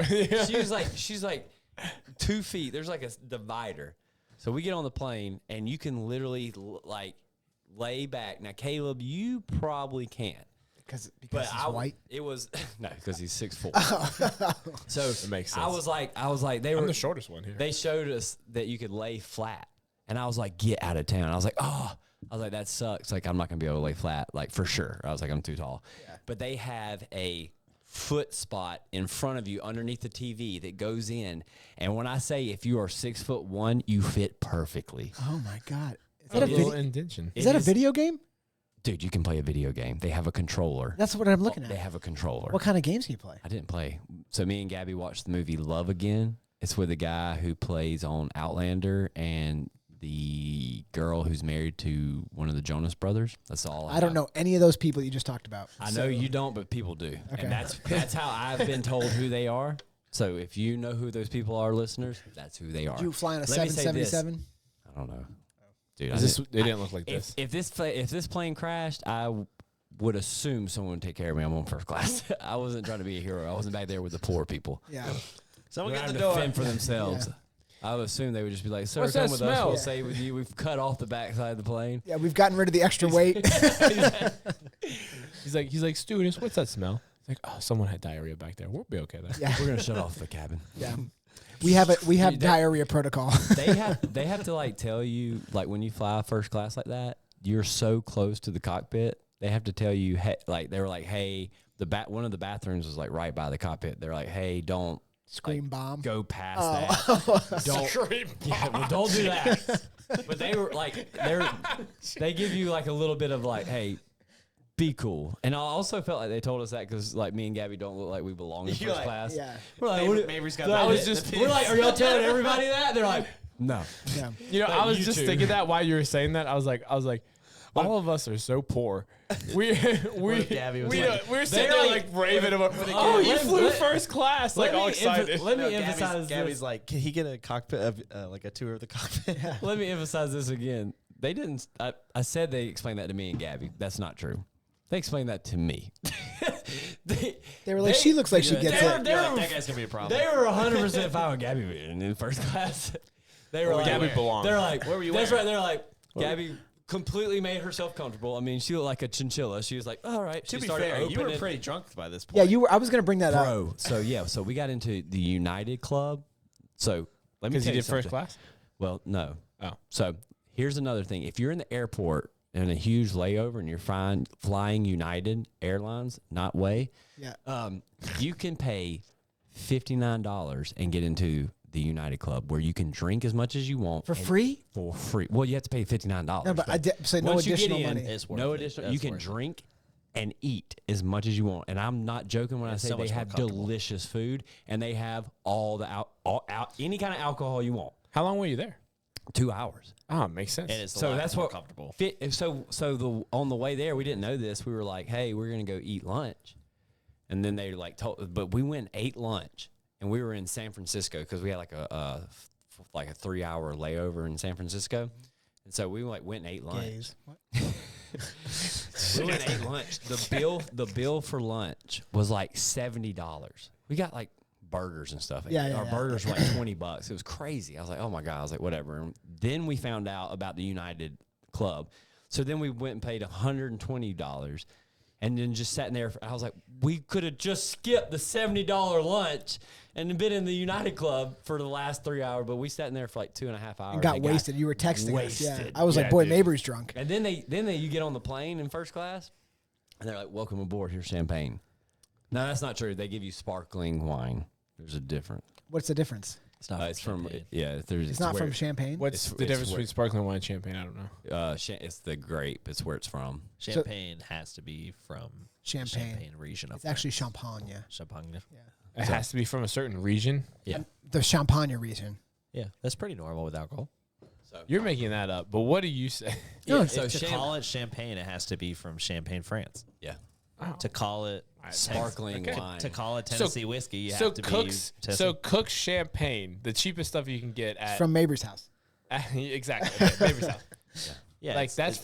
She's like 2 feet. There's like a divider. So we get on the plane and you can literally like lay back. Now, Caleb, you probably can't. because But he's white? It was no, because he's 6'4". So It makes I sense. was like, they I'm were the shortest one here. they showed us that you could lay flat, and I was like, get out of town. I was like, that sucks. Like I'm not gonna be able to lay flat, like for sure. I was like, I'm too tall. Yeah. But they have a foot spot in front of you underneath the TV that goes in, and when I say if you are 6'1", you fit perfectly. Oh my god! Is a that a little video? indention. Is that a video game? Dude, you can play a video game. They have a controller. That's what I'm looking They at. have a controller. What kind of games can you play? I didn't play. So me and Gabby watched the movie Love Again. It's with the guy who plays on Outlander and the girl who's married to one of the Jonas Brothers. That's all I don't know any of those people you just talked about. I know you don't, but people do. Okay. And that's how I've been told who they are. So if you know who those people are, listeners, that's who they are. Did you fly on a Let me say this. 777? I don't know. Dude, They didn't look like this. if this plane crashed, I would assume someone would take care of me. I'm on first class. I wasn't trying to be a hero. I wasn't back there with the poor people. Yeah. Someone Who get had the to door. fend for themselves. Yeah. I would assume they would just be like, sir, What's come that with smell? us. We'll Yeah. stay with you. We've cut off the backside of the plane. Yeah, we've gotten rid of the extra weight. He's like, stewardess, what's that smell? It's like, oh, someone had diarrhea back there. We'll be okay then. Yeah. We're going to shut off the cabin. Yeah. We have Dude, diarrhea protocol. They have to like tell you, like when you fly first class like that, you're so close to the cockpit. They have to tell you, hey, like they were like, hey, one of the bathrooms was like right by the cockpit. They're like, hey, don't Scream bomb. go past that. Don't yeah, well, don't do that. But they were like, they give you like a little bit of like, hey, be cool. And I also felt like they told us that because like me and Gabby don't look like we belong in You're first like, class. Yeah. We're like, Mabry's got I the- was the just, pins. we're like, are y'all telling everybody that? They're like, no. Yeah. You know, Like I was you just two. thinking that while you were saying that. I was like, all of us are so poor. We're Gabby was we're sitting there like raving about. what if Oh, you Let- flew let- first class, like all excited. Let me No, emphasize Gabby's this. like, can he get a cockpit of like a tour of the cockpit? Let me emphasize this again. They didn't. I said they explained that to me and Gabby. That's not true. They explained that to me. They were like, she looks like she gets they're- it. they're- You're like, that guy's gonna be a problem. They were 100% fine with Gabby being in first class. They were Well, like, Gabby belonged. They're like, Where were you That's wearing? right. They're like, Gabby completely made herself comfortable. I mean, she looked like a chinchilla. She was like, all right. To She be started fair, you were opening- pretty drunk by this point. Yeah, you were. I was gonna bring that up. Bro, so we got into the United Club. So let me Because tell you you did first something. class. Well, no. Oh. So here's another thing. If you're in the airport in a huge layover and you're flying United Airlines, not Way, Yeah. you can pay $59 and get into the United Club where you can drink as much as you want For and- free? For free. Well, you have to pay $59. No, but I did say no once you get additional in, money. It's worth no it. additional. That's You can worth it. drink and eat as much as you want. And I'm not joking when It's I say so they much more have comfortable. delicious food and they have all the any kind of alcohol you want. How long were you there? 2 hours. Oh, makes sense. And it's a So lot that's more what comfortable. On the way there, we didn't know this. We were like, hey, we're gonna go eat lunch, and then they like told, but we went and ate lunch, and we were in San Francisco because we had like a 3-hour layover in San Francisco, And so we went and ate lunch. Gays. What? We went and ate lunch. The bill for lunch was like $70. We got like burgers and stuff. Our burgers were like $20. It was crazy. I was like, oh my God. I was like, whatever. And then we found out about the United Club. So then we went and paid $120. And then just sat in there. I was like, we could have just skipped the $70 lunch and been in the United Club for the last 3 hours. But we sat in there for like 2.5 hours. And got wasted. You were texting us. Yeah. wasted. I was like, boy, Mabry's drunk. And then you get on the plane in first class, and they're like, welcome aboard. Here's champagne. No, that's not true. They give you sparkling wine. There's a difference. What's the difference? It's not. It's from champagne. It's not from champagne. What's the difference between sparkling wine and champagne? I don't know. It's the grape. It's where it's from. Champagne has to be from Champagne region of It's actually Champagne. Champagne. It has to be from a certain region. Yeah. The Champagne region. Yeah, that's pretty normal with alcohol. So You're making that up, but what do you say? No, so to call it champagne, it has to be from Champagne, France. yeah, To call it sparkling wine. to call it Tennessee whiskey, you So have to Cook's, be so Cook's champagne, the cheapest stuff you can get at From Mabry's house. exactly. Okay, Mabry's house. Yeah, Like it's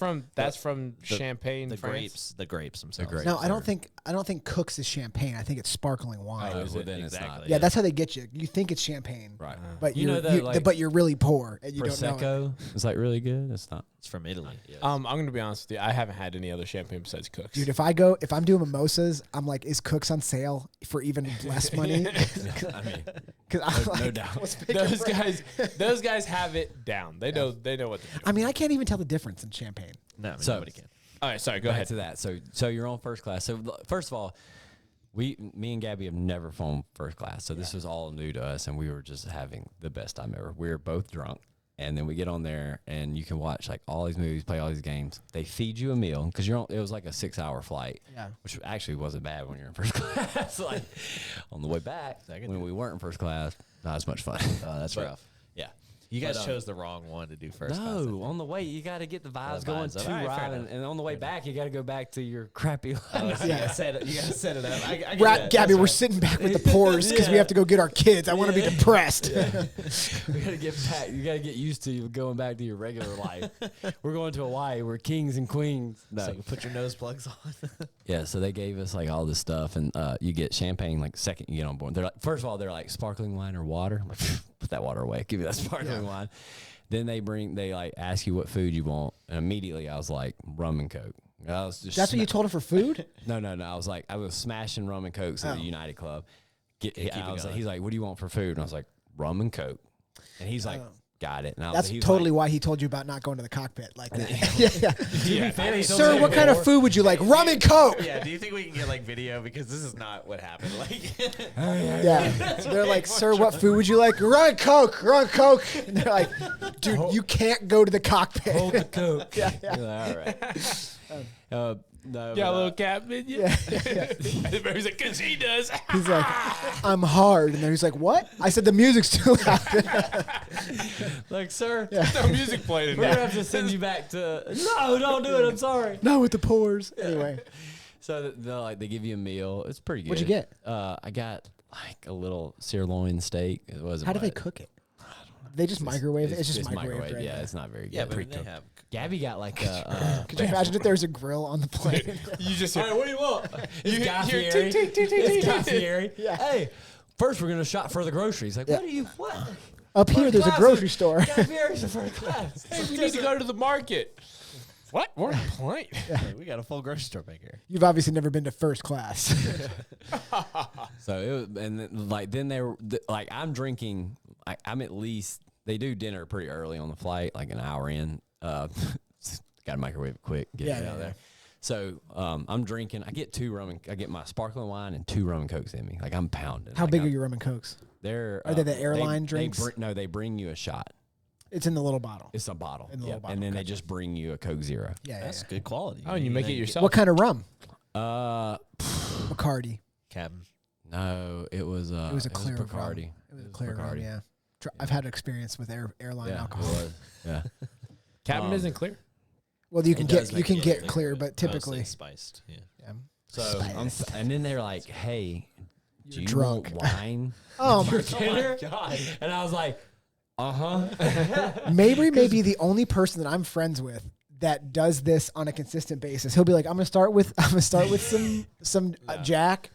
from Champagne, the France. grapes themselves. grapes. No, I don't think Cook's is champagne. I think it's sparkling wine. Oh, is well, it? then it's Exactly. not. Yeah, that's how they get you. You think it's champagne, Right. but You know you're that, like, but you're really poor and you don't know it. Prosecco is like really good. It's not. It's from Italy. I'm gonna be honest with you. I haven't had any other champagne besides Cook's. Dude, if I'm doing mimosas, I'm like, is Cook's on sale for even less money? I mean, Because I'm like, no doubt. let's pick a brand. those guys have it down. They know what they're doing. I mean, I can't even tell the difference in champagne. No, I mean, So- nobody can. All right, sorry, go Back ahead. to that. So you're on first class. So first of all, me and Gabby have never flown first class. So this was all new to us, and we were just having the best time ever. We were both drunk, and then we get on there, and you can watch like all these movies, play all these games. They feed you a meal because it was like a 6-hour flight, Yeah. which actually wasn't bad when you're in first class. Like on the way back, when we weren't in first class, not as much fun. Oh, that's But, rough. Yeah. You guys chose the wrong one to do first. No, on the way you got to get the vibes going vibes up. to All right, fair ride, enough. and on the way back you got to go back to your crappy life. You gotta set it up. I get that. Gabby, That's we're sitting back with the pores because we have to go get our kids. I want to be depressed. We gotta get back. You gotta get used to going back to your regular life. We're going to Hawaii. We're kings and queens. No. So you put your nose plugs on. Yeah. So they gave us like all this stuff, and you get champagne like second you get on board. They're like, first of all, they're like sparkling wine or water. I'm like, put that water away. Give me that sparkling wine. Then they like ask you what food you want, and immediately I was like rum and coke. I was just That's what you told him for food? No. I was smashing rum and cokes at the United Club. going. He's like, what do you want for food? And I was like, rum and coke. And he's like, got it. And I was That's like, he was totally like, why he told you about not going to the cockpit like that. yeah. Sir, what kind of food would you like? Rum and Coke. Yeah. Do you think we can get like video because this is not what happened? Like, Yeah. They're like, sir, what food would you like? Rum and Coke. Rum and Coke. And they're like, dude, you can't go to the cockpit. hold the coke. Yeah. You're like, all right. No, Got a but, little cat minion. He's like, because he does. He's like, I'm hard. And then he's like, what? I said the music's too loud. like, sir, No music playing in we're gonna there. have to send you back to. No, don't do it. I'm sorry. No, with the pores. Anyway. So they give you a meal. It's pretty good. What'd you get? I got like a little sirloin steak. It wasn't. How do they much. cook it? They just microwave it? It's just microwave. microwave, right? Yeah, it's not very good. yeah, but they have. Gabby got like a. Could you imagine if there was a grill on the plane? You just All right, what do you want? It's Guy hear Fieri. tick, tick, tick, tick, It's Guy tick. Fieri. Hey, first we're gonna shop for the groceries. Like, what do you what? Up here, there's a Class grocery is- store. Guy Fieri's the first class. Hey, we need to go to the market. What? We're on a plane. Like, we got a full grocery store back here. You've obviously never been to first class. So it was, and then they were like, I'm drinking. I'm at least they do dinner pretty early on the flight, like an hour in. Got to microwave it quick, get it out of there. So I'm drinking. I get my sparkling wine and 2 rum and cokes in me. Like I'm pounding. How like big are your rum and cokes? They're Are they the airline drinks? They bring you a shot. It's in the little bottle. It's a bottle. In the little bottle, And then okay. they just bring you a Coke Zero. Yeah, That's good quality. Oh, and you make it yourself. What kind of rum? Bacardi. Bacardi. Captain. No, it was It was a clear rum. Bacardi. It was a clear rum, Bacardi. yeah. I've had experience with airline Yeah, alcohol. it was. Yeah. Captain isn't clear. Well, you can does get make it clear, but Mostly typically, spiced. Yeah. yeah. So and then they're like, "Hey, do you drunk. want wine?" Oh my dinner? And I was like, Mabry may be the only person that I'm friends with that does this on a consistent basis. He'll be like, I'm gonna start with some Jack.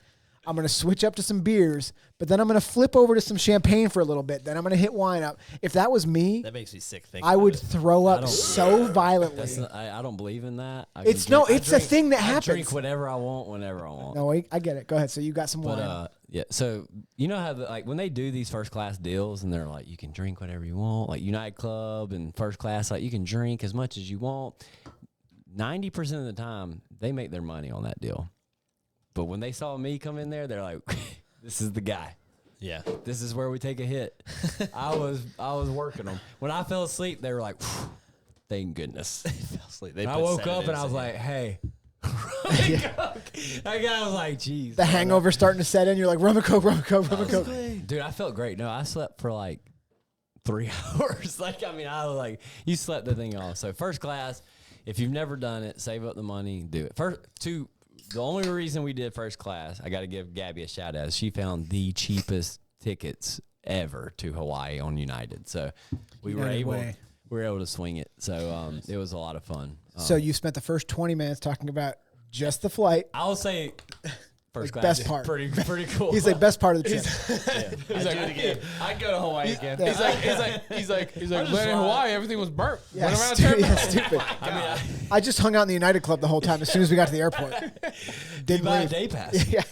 I'm gonna switch up to some beers, but then I'm gonna flip over to some champagne for a little bit. Then I'm gonna hit wine up. If that was me, That makes me sick. Thinking I would about it. throw up so violently. I don't believe in that. It's a thing that happens. I drink whatever I want whenever I want. No, I get it. Go ahead. So you got some wine. But yeah, so you know how when they do these first class deals and they're like, you can drink whatever you want, like United Club and first class, like you can drink as much as you want. 90% of the time, they make their money on that deal. But when they saw me come in there, they're like, this is the guy. Yeah. This is where we take a hit. I was working them. When I fell asleep, they were like, thank goodness. Fell asleep. They And I put woke up sedatives and I was in like, you. hey. That guy was like, geez. The hangover starting to set in. You're like, rum and coke, rum and coke, rum and coke. Dude, I felt great. No, I slept for like 3 hours. I was like, you slept the thing off. So first class, if you've never done it, save up the money, do it. The only reason we did first class, I got to give Gabby a shout out. She found the cheapest tickets ever to Hawaii on United. So we were able to swing it. So it was a lot of fun. So you spent the first 20 minutes talking about just the flight. I'll say first Like, class best part. pretty cool. He's like, best part of the trip. He's like, Do it again. I'd go to Hawaii again. he's like, landing in Hawaii, everything was burnt. Yeah, Went around stupid. I just hung out in the United Club the whole time as soon as we got to the airport. Didn't buy a leave. day pass. Yeah.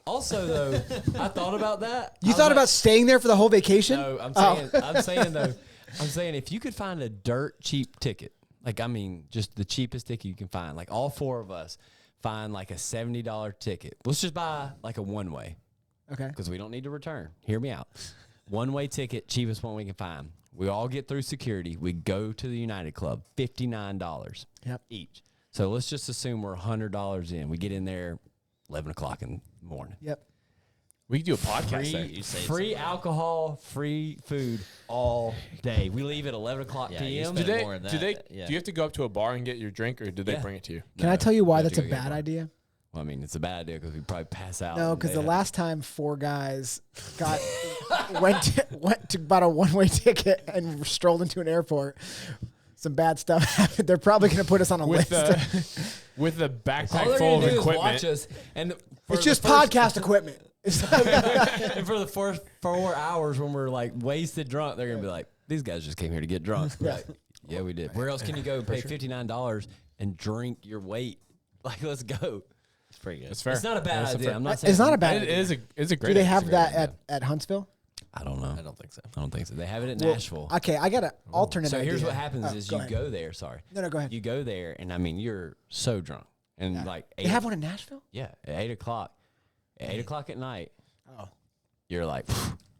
Also, though, I thought about that. You thought about staying there for the whole vacation? No, I'm saying if you could find a dirt cheap ticket, just the cheapest ticket you can find, like all 4 of us find like a $70 ticket. Let's just buy like a one-way. Okay. Because we don't need to return. Hear me out. One-way ticket, cheapest one we can find. We all get through security. We go to the United Club, $59 each. So let's just assume we're $100 in. We get in there 11 o'clock in the morning. Yep. We could do a podcast there. Free alcohol, free food all day. We leave at 11 o'clock Yeah, you p.m. spend Do more than do that, they? yeah. Do you have to go up to a bar and get your drink, or do they bring it to you? Can I tell you why we have that's to a go get bad one. idea? Well, it's a bad idea because we probably pass out. No, and because they the have- last time 4 guys went to bought a one-way ticket and strolled into an airport, some bad stuff happened. They're probably going to put us on a With list. with the all backpack they're full gonna of do is watch equipment. us, and for It's the just first- podcast equipment. And for the first 4 hours when we're like wasted drunk, they're gonna be like, "These guys just came here to get drunk." Like, yeah, we did. Where else can you go and pay $59 and drink your weight? Like, let's go. It's pretty good. It's fair. It's not a bad That's idea. fair. I'm not saying It's not a bad It idea. is a great. Do they idea. have It's a great that idea. at Huntsville? I don't know. I don't think so. I don't think so. They have it at Well, Nashville. Okay, I got an alternate So idea. here's what happens: Oh, is go you ahead. go there. Sorry. No, go ahead. You go there, and you're so drunk, and like They have one in Nashville? Yeah, at 8 o'clock. At 8 o'clock at night, Oh. you're like,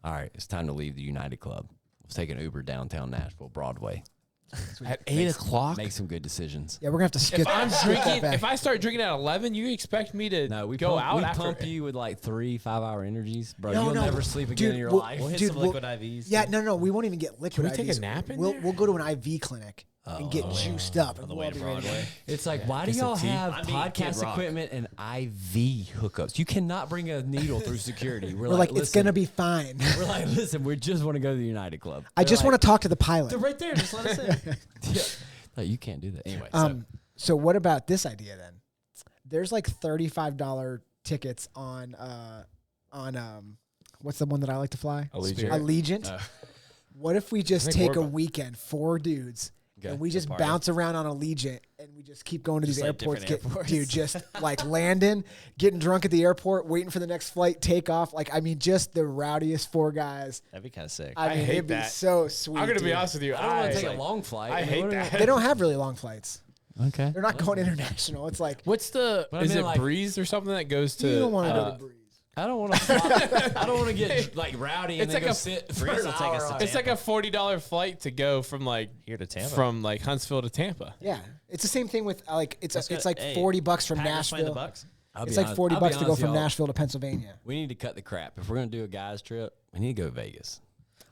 all right, it's time to leave the United Club. Let's take an Uber downtown Nashville, Broadway. At 8 o'clock. Make some good decisions. Yeah, we're going to have to skip, If I'm skip that drinking, back. if I start drinking at 11, you expect me to No, we go pump, out we after? pump you with like 3 5-hour energies, bro. No, You'll no. never sleep again Dude, in your we'll- life. We'll hit Dude, some liquid IVs. Yeah, no, we won't even get liquid we take a IVs. nap in we'll, there? We'll go to an IV clinic and get juiced up. On And the we'll way to be ready to go. Broadway. It's like, why do Get some y'all tea. have I mean, Kid podcast Rock. equipment and IV hookups? You cannot bring a needle through security. We're like, it's listen, going to be fine. We're like, listen, we just want to go to the United Club. I just want to talk to the pilot. They're right there. Just let us in. Yeah. Like, you can't do that. Anyway, So what about this idea then? There's like $35 tickets on what's the one that I like to fly? Allegiant. Allegiant. What if we just think take we're a about- weekend, 4 dudes, and we just party. bounce around on Allegiant and we just keep going to these Just like airports, different airports. dude, just like landing, getting drunk at the airport, waiting for the next flight, take off. Like, I mean, just the rowdiest 4 guys. That'd be kind of sick. I mean, hate it'd be that. so sweet. I'm gonna be dude. honest with you. I don't want to take like- a long flight. I hate what do that. They don't have really long flights. Okay. They're not going international. It's like, What's the? But I Is mean, it like- Breeze or something that goes to? you don't want to go to Breeze. I don't want to fly. I don't want to get like rowdy and It's then like go a sit for Breeze an will take us hour to on- It's like a $40 flight to go from like Here to Tampa. from like Huntsville to Tampa. Yeah, it's the same thing with like it's Let's go- like hey, $40 from Packers playing the Nashville. Bucks. I'll It's be like honest- 40 I'll be bucks to go honest, from y'all. Nashville to Pennsylvania. We need to cut the crap. If we're gonna do a guys trip, we need to go to Vegas.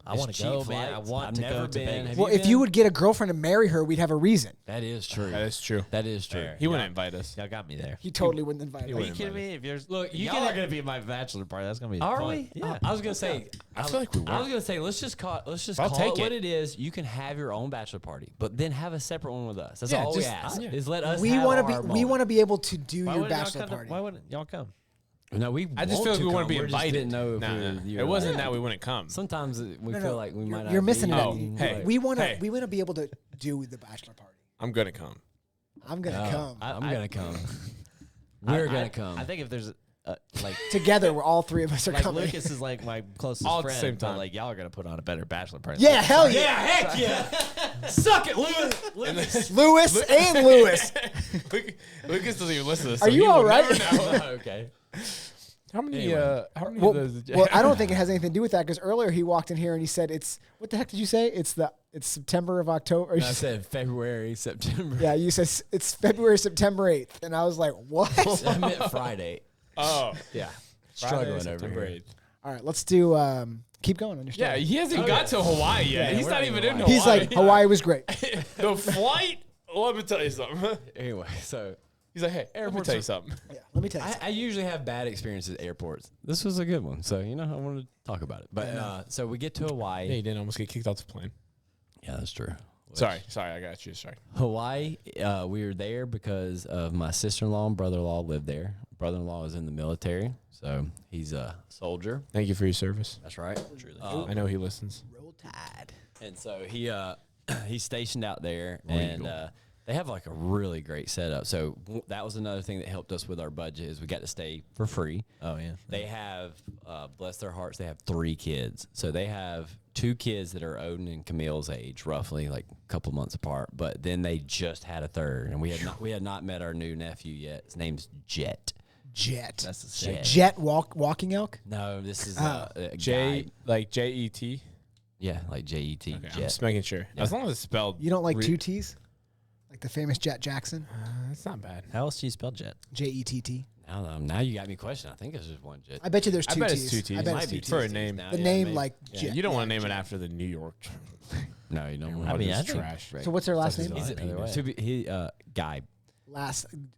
I want to go, man. I want I've to never go to been. Vegas. Have Well, you if you been? would get a girlfriend and marry her, we'd have a reason. That is true. That is true. That is true. Fair. He wouldn't invite us. Y'all got me there. He totally wouldn't invite he her. Are you wouldn't kidding invite me? If you're Look, you y'all can- are gonna be at my bachelor party. That's gonna be Are fun. we? Yeah. I was gonna say. I feel like we I was were. gonna say let's just call I'll call take it what it. it is. You can have your own bachelor party, but then have a separate one with us. That's Yeah, all we just- ask. yeah. Is let us. We want to We want to be able to do Why your wouldn't y'all bachelor come to- party. Why wouldn't y'all come? No, we. I just want feel like we want want to be invited. Didn't know if Nah, we nah. were- you It were wasn't like- that we wouldn't come. Sometimes we No, feel like we might. You're not missing be, it. Oh, hey. like- We want to. Hey. We want to be able to do the bachelor party. I'm gonna come. I'm gonna come I'm gonna come. We're gonna come. I think if there's like together. Where all three of us are like coming. Lucas is like my closest All at the friend, same but time. like y'all are gonna put on a better bachelor party. Yeah, hell yeah. heck yeah. Suck it, Lewis. Lewis and Lewis. Lucas doesn't even listen to this. Are so you he will all right? never know. Okay. How many? Anyway. How many Well, of those? well, I don't think it has anything to do with that because earlier he walked in here and he said it's what the heck did you say? It's September of October. I said February, September. Yeah, you said it's February, September 8th, and I was like, what? I meant Friday. Oh, Yeah. Friday, Struggling over September here. 8th. All right, let's do. Keep going on your Yeah, story. he hasn't got to Hawaii yet. Yeah, He's we're not not even even in Hawaii. Hawaii. He's like Hawaii was great. The flight. Let me tell you something. Anyway, so He's like, hey, let me tell you something. Yeah, let me tell you. I usually have bad experiences at airports. This was a good one. So, I wanted to talk about it. But so we get to Hawaii. Yeah, he didn't almost get kicked off the plane. Yeah, that's true. Sorry, I got you. Sorry. Hawaii, we were there because of my sister-in-law and brother-in-law lived there. Brother-in-law is in the military, so he's a soldier. Thank you for your service. That's right. Truly. I know he listens. Roll Tide. And so he's stationed out there, and they have like a really great setup. So that was another thing that helped us with our budget is we got to stay for free. Oh yeah. They have, bless their hearts, they have 3 kids. So they have 2 kids that are Odin and Camille's age, roughly like a couple months apart. But then they just had a third, and we had not met our new nephew yet. His name's Jet. Jet. That's the same. Jet walking elk. No, this is J Guy. like Jet. Yeah, like Jet. Okay, I'm Jet. just making sure. As long as it's spelled. You don't like 2 T's, like the famous Jet Jackson. That's not bad. How else do you spell jet? Jettt. Now you got me questioning. I think it's just one Jet. I bet you there's 2 I bet T's. it's 2 T's. I bet Might it's be 2 for a T's. name. now. The Yeah, name maybe. like Yeah, Jet. you don't want to yeah, name it Jet. after the New York. No, you don't want I to. mean, do I this. think trash. So what's their last name? Is it Either way. to be Guy.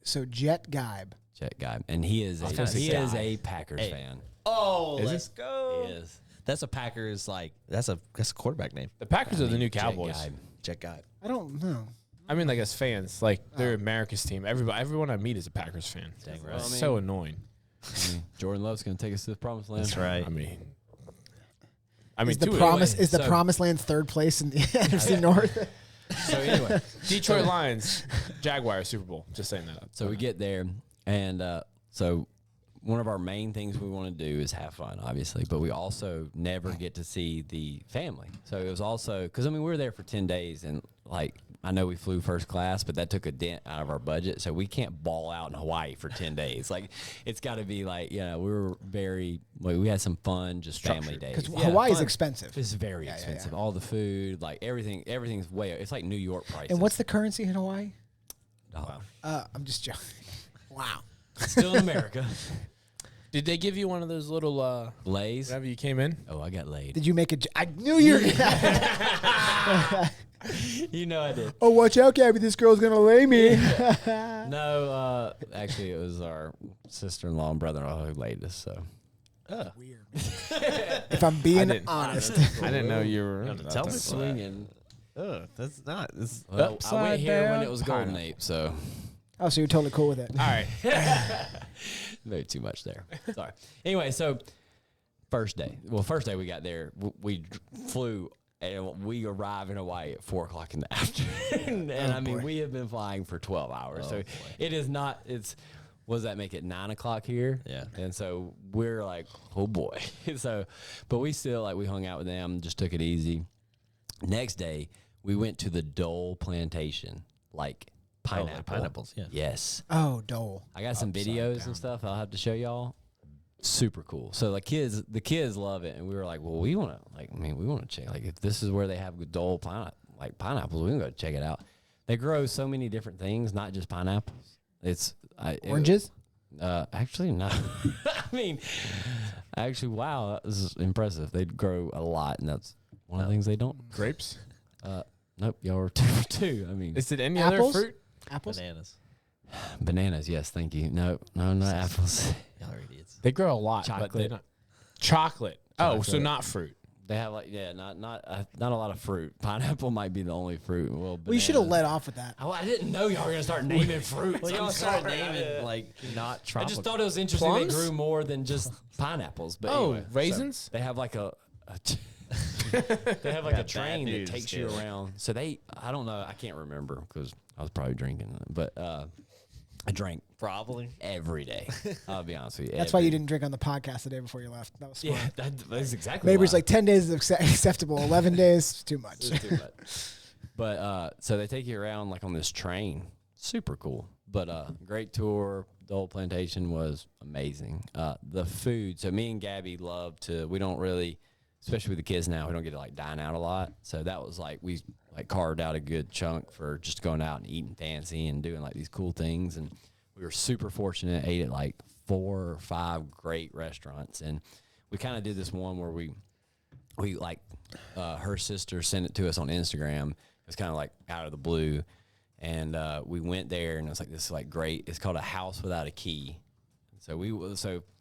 So Jet Gibe. Jet Guy, and he is gonna say Guy. a Packers Hey. fan. Oh, Is let's go. He is. That's a Packers that's a quarterback name. The Packers are the new Jet Cowboys. Guy. Jet guy. I don't know. I mean, like as fans, like they're America's team. Everyone I meet is a Packers fan. Dang right. It's so annoying. Jordan Love's going to take us to the promised land. That's right. I mean, Is the two- promise is the so- Promised Land's 3rd place in the NFC North? So anyway, Detroit Lions, Jaguars, Super Bowl. Just saying that. so we get there, and so one of our main things we want to do is have fun, obviously, but we also never get to see the family. So it was also because we were there for 10 days, and like I know we flew first class, but that took a dent out of our budget, so we can't ball out in Hawaii for 10 days. Like it's got to be like we were we had some fun, just family days. Because Yeah, Hawaii's fun. expensive. It's very expensive. All the food, like everything's way. It's like New York prices. And what's the currency in Hawaii? dollar? I'm just joking. Wow. Still in America. Did they give you one of those little Lays. whenever you came in? Oh, I got laid. Did you make a? I knew you were. You know I did. Oh, watch out, Gabby! This girl's gonna lay me. No, actually, it was our sister-in-law and brother-in-law who laid us. So Weird. If I'm being didn't- honest. I didn't know you were. have to tell me that. swinging. That's not. This. Well, I Upside went here when down it was Golden Ape, so Oh, so you're totally cool with it. All right. maybe too much there. Sorry. Anyway, so first day we got there, we flew. And we arrive in Hawaii at 4:00 in the afternoon, and we have been flying for 12 hours. So it is not. What does that make it? 9:00 here. Yeah. And so we're like, oh boy. So, but we still we hung out with them, just took it easy. Next day, we went to the Dole Plantation, like pineapple. pineapples, yeah. Yes. Oh, Dole. I got some videos and stuff I'll have to show y'all. Super cool. So the kids love it, and we were like, well, we want to check. Like if this is where they have Dole pineapples, we can go check it out. They grow so many different things, not just pineapples. Oranges? Actually, no. Wow, that was impressive. They'd grow a lot, and that's one of the things they don't. Grapes? Nope, y'all are 2 for 2. I mean, Is it any Apples? other fruit? Apples. Bananas. bananas. Yes, thank you. No, not apples. Y'all are idiots. They grow a lot. But Chocolate. Chocolate. Oh, so Chocolate. not fruit. They have not a lot of fruit. Pineapple might be the only fruit. Well, We should have banana. let off with that. Oh, I didn't know y'all were gonna start naming fruits. Well, y'all started naming like not I tropical. just thought it was interesting. Plums? They grew more than just pineapples. But Oh, anyway, raisins? so they have like they have like a Got bad train that news, takes you dude. around. So I don't know. I can't remember because I was probably drinking. But I drank Probably. every day. I'll be honest with you. That's why you didn't drink on the podcast the day before you left. That was smart. Yeah, that's exactly. Mabry's why. like 10 days is acceptable. 11 days too much. It's too much. But so they take you around like on this train. Super cool. But great tour. The whole plantation was amazing. The food. So me and Gabby love to. We don't really, especially with the kids now, we don't get to like dine out a lot. So that was like we like carved out a good chunk for just going out and eating fancy and doing like these cool things. And we were super fortunate. Ate at like 4 or 5 great restaurants. And we kind of did this one where we like her sister sent it to us on Instagram. It was kind of like out of the blue. And we went there, and it was like this like great. It's called a house without a key. So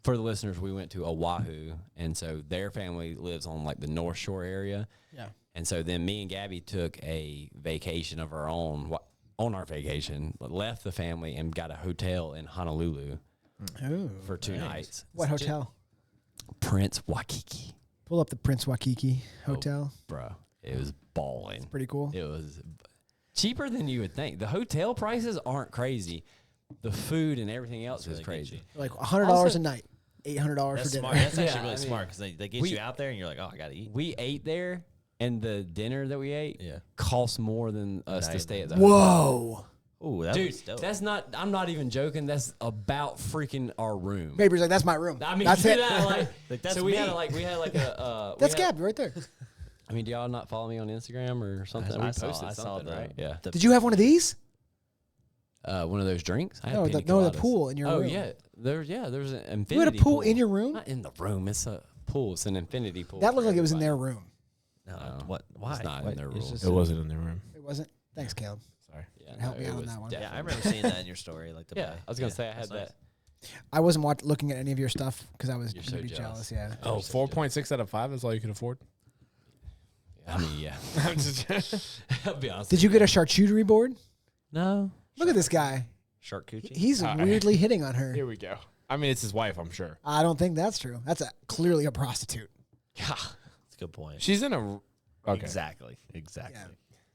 for the listeners, we went to Oahu, and so their family lives on like the North Shore area. Yeah. And so then me and Gabby took a vacation of our own on our vacation, left the family, and got a hotel in Honolulu Oh. for 2 nights. What hotel? Prince Waikiki, Pull up the Prince Waikiki Hotel. bro. It was balling. Pretty cool. It was cheaper than you would think. The hotel prices aren't crazy. The food and everything else is really crazy. Like $100 Also- a night, $800 That's for dinner. smart. That's actually Yeah, really I mean, smart because they get we- you out there and you're like, oh, I gotta eat. We ate there, and the dinner that we ate Yeah. cost more than us to Nice. stay at the hotel. Whoa. Ooh, that Dude, was dope. that's not. I'm not even joking. That's about freaking our room. Mabry's like, that's my room. I mean, that's you it. know, like, Like, that's so we had me. like we had like a. That's we had- Gab right there. I mean, do y'all not follow me on Instagram or something? I We saw- posted I saw something, the- right? Yeah. Did you have one of these? One of those drinks. I had No, pina the coladas. pool in your Oh room. yeah, there's an infinity. You had a pool in your room? Not in the room. It's a pool. It's an infinity pool. That for looked like it was in everybody. their room. No, No, what? Why? it's not in What? their It's rules. just- It wasn't in their room. It wasn't. Thanks, Caleb. Sorry. Yeah, Help me it out on was that one. Yeah, I definitely- remember seeing that in your story. Like the Yeah, I was gonna say I had that's that. I wasn't looking at any of your stuff because I was You're going so to be jealous. jealous. Yeah. Oh, 4.6 out of 5 is all you could afford? I mean, yeah. I'm just I'll be honest. Did you get a charcuterie board? No. Look at this guy. Shark coochie. He's All right. weirdly hitting on her. Here we go. I mean, it's his wife, I'm sure. I don't think that's true. That's clearly a prostitute. That's a good point. She's in a. Okay. Exactly. Exactly. Yeah.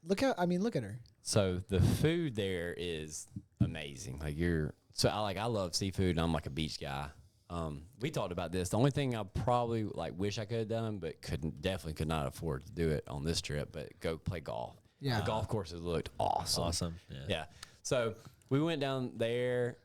Look at her. So the food there is amazing. Like I love seafood, and I'm like a beach guy. We talked about this. The only thing I probably like wish I could have done, but definitely could not afford to do it on this trip. But go play golf. Yeah. The golf courses looked awesome. Awesome. Yeah. Yeah. So we went down there.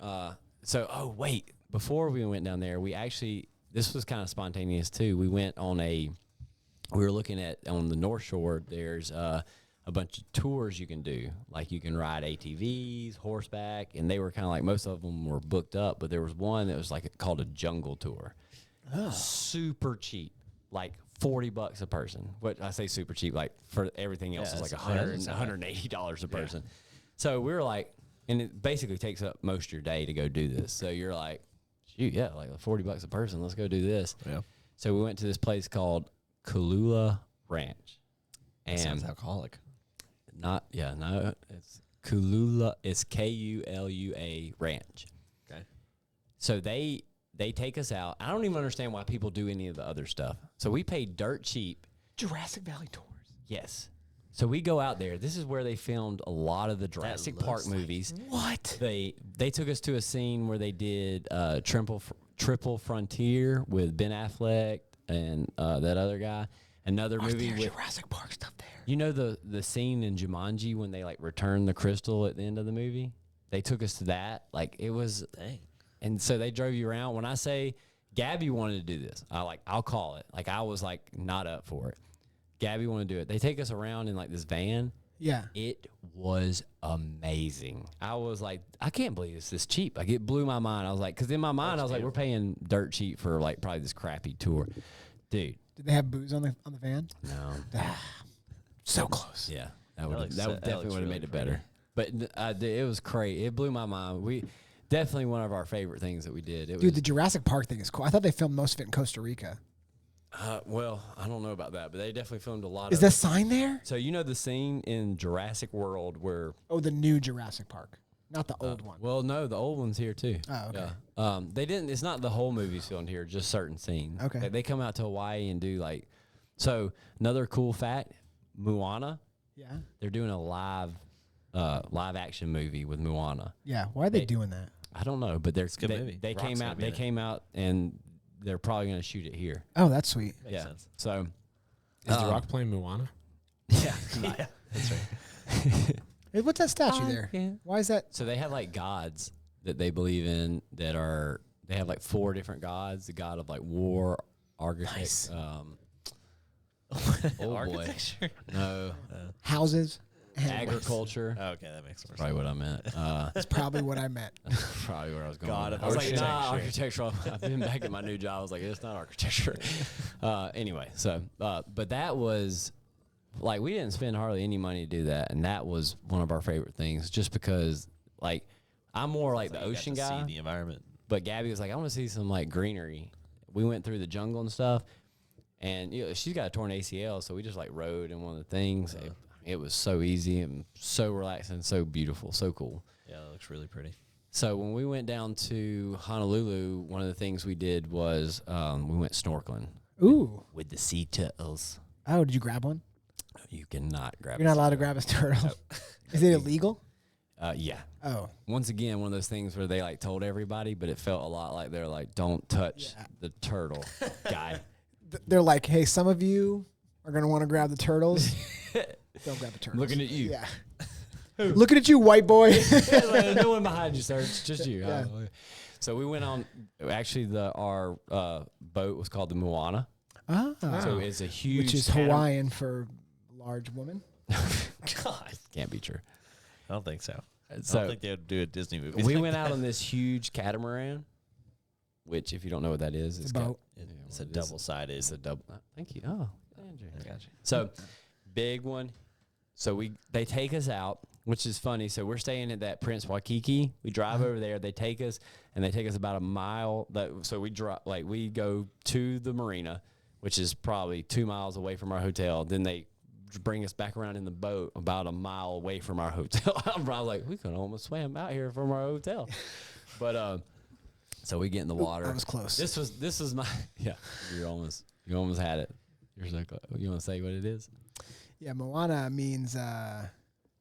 Before we went down there, this was kind of spontaneous too. We were looking at on the North Shore. There's a bunch of tours you can do. Like you can ride ATVs, horseback, and they were kind of like most of them were booked up, but there was one that was like called a jungle tour. Super cheap, like $40 a person. What I say super cheap, like for everything else Yeah, is like it's $180 a person. So we were like, and it basically takes up most of your day to go do this. So you're like, shoot, yeah, like $40 a person. Let's go do this. Yeah. So we went to this place called Kulula Ranch. And Sounds alcoholic. it's Kulula. It's Kulua Ranch. Okay. So they take us out. I don't even understand why people do any of the other stuff. So we paid dirt cheap. Jurassic Valley tours. Yes. So we go out there. This is where they filmed a lot of the Jurassic Park looks like- movies. What? They took us to a scene where they did Triple Frontier with Ben Affleck and that other guy. Another movie with Jurassic Park stuff there. you know the scene in Jumanji when they like return the crystal at the end of the movie. They took us to that. Like it was, Dang. and so they drove you around. When I say Gabby wanted to do this, I'll call it. Like I was like not up for it. Gabby wanted to do it. They take us around in like this van. Yeah. It was amazing. I was like, I can't believe it's this cheap. Like it blew my mind. I was like, because in my mind, I was like, we're paying dirt cheap for like probably this crappy tour. Dude, Did they have booze on the van? No. So close. Yeah. That That looks- definitely looks would have really made it pretty. better. But it was crazy. It blew my mind. We definitely one of our favorite things that we did. It Dude, was, the Jurassic Park thing is cool. I thought they filmed most of it in Costa Rica. well, I don't know about that, but they definitely filmed a lot Is of the it. sign there? So you know the scene in Jurassic World where Oh, the new Jurassic Park, not the old one. well, no, the old one's here too. Oh, okay. Yeah. They didn't. It's not the whole movie filmed here, just certain scenes. Okay. Like, they come out to Hawaii and do like. So another cool fact, Moana. Yeah. They're doing a live action movie with Moana. Yeah. Why are they doing that? I don't know, but they're a good movie. They Rock's came gonna out. be They in it. came out and they're probably going to shoot it here. Oh, that's sweet. Makes yeah. sense. So. Is The Rock playing Moana? Yeah. Yeah, that's right. Hey, what's that statue there? Why is that? So they have like gods that they believe in that are. They have like 4 different gods. The god of like war, Nice. Old boy. Architecture. No, Houses. agriculture. Okay, that makes more sense. Probably what I meant. That's probably what I meant. Probably where I was going. God of I was like, nah, architecture. architectural. I've been back at my new job. I was like, it's not architecture. Anyway, so but that was like we didn't spend hardly any money to do that, and that was one of our favorite things, just because like I'm more like the You got ocean to guy, See the environment. but Gabby was like, I want to see some like greenery. We went through the jungle and stuff, and you know, she's got a torn ACL, so we just like rode in one of the things. It was so easy and so relaxing, so beautiful, so cool. Yeah, it looks really pretty. So when we went down to Honolulu, one of the things we did was we went snorkeling Ooh. with the sea turtles. Oh, did you grab one? You cannot grab. You're not a allowed sea to grab a turtle. Is it illegal? turtle. Yeah. Oh. Once again, one of those things where they like told everybody, but it felt a lot like they're like, "Don't touch the turtle, guy." They're like, hey, some of you are going to want to grab the turtles. Don't grab the turtles. Looking at you. Yeah. Looking at you, white boy. There's no one behind you, sir. It's just you. Yeah. So we went on. Actually, our boat was called the Moana. Ah. So it's a huge, Which is Hawaiian for large woman. God, Can't be true. I don't think so. I So don't think they would do a Disney movie. we like went that. out on this huge catamaran, which, if you don't know what that is, It's it's a got- boat. It's a it is. double-sided. It's a double. Thank you. Oh, Andrew. I got you. So big one. So they take us out, which is funny. So we're staying at that Prince Waikiki. We drive over there. They take us, and they take us about a mile. So we we go to the marina, which is probably 2 miles away from our hotel. Then they bring us back around in the boat about a mile away from our hotel. I'm probably like, we could almost swam out here from our hotel. But so we get in the water. That was close. This was my You almost had it. You're like, you want to say what it is? Yeah, Moana means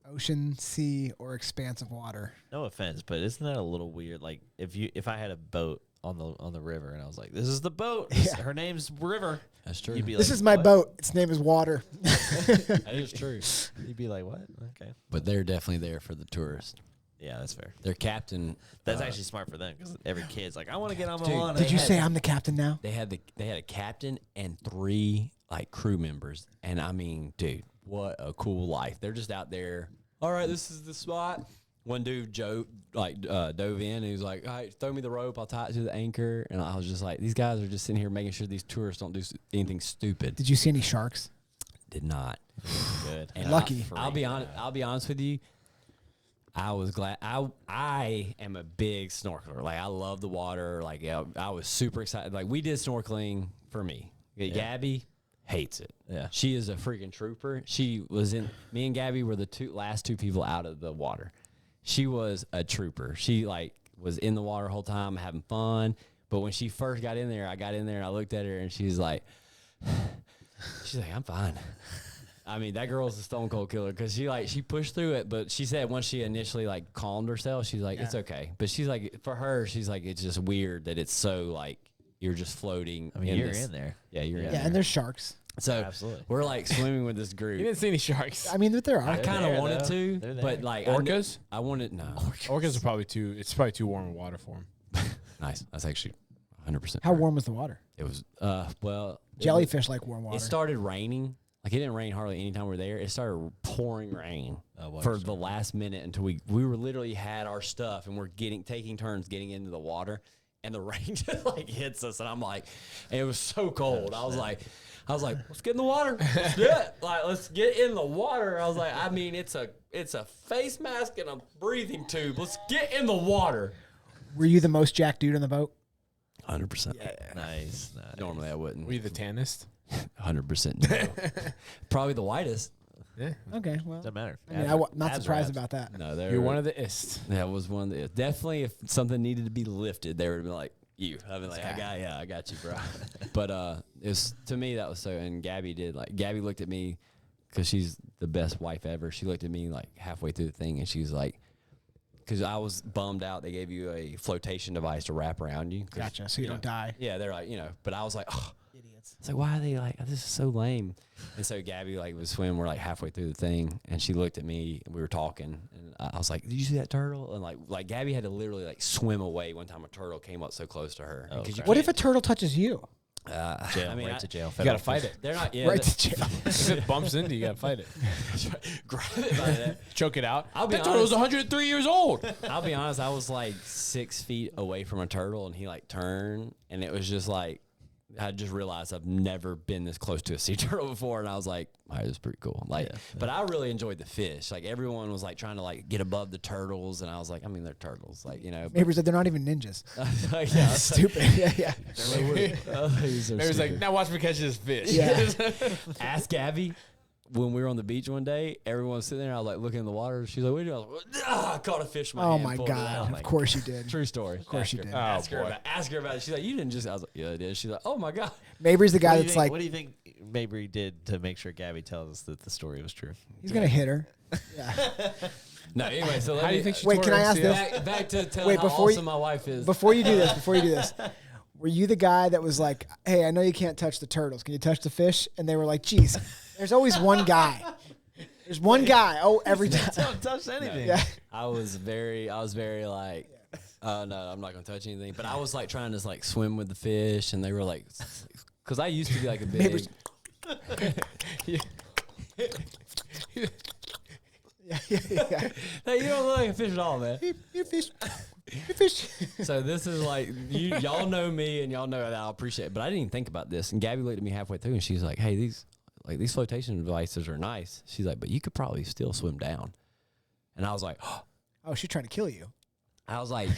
ocean, sea, or expanse of water. No offense, but isn't that a little weird? Like if I had a boat on the river and I was like, "This is the boat. Yeah. Her name's River." That's true. You'd be This like, is my "What?" boat. Its name is Water. That is true. You'd be like, "What?" Okay, But they're definitely there for the tourists. yeah, that's fair. Their captain. That's actually smart for them because every kid's like, "I want to get on Dude, Moana." Did you had- say I'm the captain now? They had a captain and 3 like crew members, and I mean, dude, what a cool life. They're just out there. All right, this is the spot. One dude, Joe, dove in, and he was like, "All right, throw me the rope. I'll tie it to the anchor." And I was just like, "These guys are just sitting here making sure these tourists don't do anything stupid." Did you see any sharks? Did not. Good. And Lucky. I'll be honest. I'll be honest with you. I was glad. I am a big snorkeler. Like, I love the water. Like, yeah, I was super excited. Like, we did snorkeling for me. Gabby hates it. Yeah. She is a freaking trooper. She was in. Me and Gabby were the last two people out of the water. She was a trooper. She was in the water the whole time having fun. But when she first got in there, I got in there and I looked at her and she's like, "I'm fine." I mean, that girl's a stone cold killer because she pushed through it. But she said once she initially calmed herself, she's like, "It's okay." But she's like, for her, she's like, it's just weird that it's so you're just floating. I mean, you're in there. Yeah, you're in Yeah, there. and there's sharks. So Absolutely. we're swimming with this You group. didn't see any sharks. I mean, but there I are. kind there, of wanted though. to, They're but there. Orcas? I wanted no. Orcas are probably it's probably too warm in water for them. Nice. That's actually 100%. How warm was the water? It was. Well, Jellyfish like warm water. It started raining. It didn't rain hardly any time we were there. It started pouring rain Oh, for the last minute until we were literally had our stuff and we're taking turns getting into the water, and the rain just like hits us, and I'm like, and it was so cold. I was like, let's get in the water. Let's do it. Like, let's get in the water. I was like, I mean, it's a face mask and a breathing tube. Let's get in the water. Were you the most jacked dude on the boat? 100%. Nice. Normally I wouldn't. Were you the tannest? 100%. No. Probably the whitest. Yeah. Okay, well, Doesn't matter. I mean, not Abs are surprised abs. about that. No, You're one of the ist. That was one of the. Definitely, if something needed to be lifted, they would be like, you. I'd be like, I got you, bro. But it was, to me, that was so. And Gabby looked at me because she's the best wife ever. She looked at me like halfway through the thing, and she was like, because I was bummed out. They gave you a flotation device to wrap around you. Gotcha. So you don't die. Yeah, they're like, but I was like, oh. It's like, why are they like, this is so lame. And so Gabby like was swimming. We're like halfway through the thing, and she looked at me, and we were talking, and I was like, did you see that turtle? And like Gabby had to literally like swim away one time. A turtle came up so close to her. Oh, What if a turtle touches you? Jail, I mean, right to jail. You gotta fight it. They're not. Yeah, Right to jail. If it bumps into you, gotta fight it. grab it by that. Choke it out. I'll be That turtle's honest. 103 years old. I'll be honest. I was like 6 feet away from a turtle, and he like turned, and it was just like. I just realized I've never been this close to a sea turtle before, and I was like, all right, this is pretty cool. Like, but I really enjoyed the fish. Like, everyone was like trying to like get above the turtles, and I was like, I mean, they're turtles, like, Neighbors said they're not even ninjas. yeah, Stupid. Yeah. There's like, now watch me catch this fish. Yeah. Ask Gabby. When we were on the beach one day, everyone was sitting there. I was like looking in the water. She's like, "What are you doing?" I was like, I caught a fish in my Oh hand. my pulled it God. out. Of course you did. True story. Of course you did. Ask Oh, her boy. about it. She's like, "You didn't just." I was like, "Yeah, I did." She's like, "Oh my God." Mabry's the guy What do you that's think- like, what do you think Mabry did to make sure Gabby tells us that the story was true? he's going to hit her. Yeah. No, anyway. So How do you think she Wait, tore can I her ask ACL? this? back to tell Wait, how before awesome you- my wife is. Before you do this, were you the guy that was like, hey, I know you can't touch the turtles. Can you touch the fish? And they were like, geez, there's always one guy. There's one guy. Oh, every time. Don't touch anything. Yeah. I was very like, no, I'm not gonna touch anything. But I was like trying to like swim with the fish, and they were like, because I used to be like a big. Neighbors- Yeah. Hey, you don't look like a fish at all, man. You fish. You fish. So this is like y'all know me, and y'all know that I appreciate it. But I didn't even think about this. And Gabby looked at me halfway through, and she's like, "Hey, these flotation devices are nice." She's like, "But you could probably still swim down." And I was like, Oh, she's trying to kill you. I was like,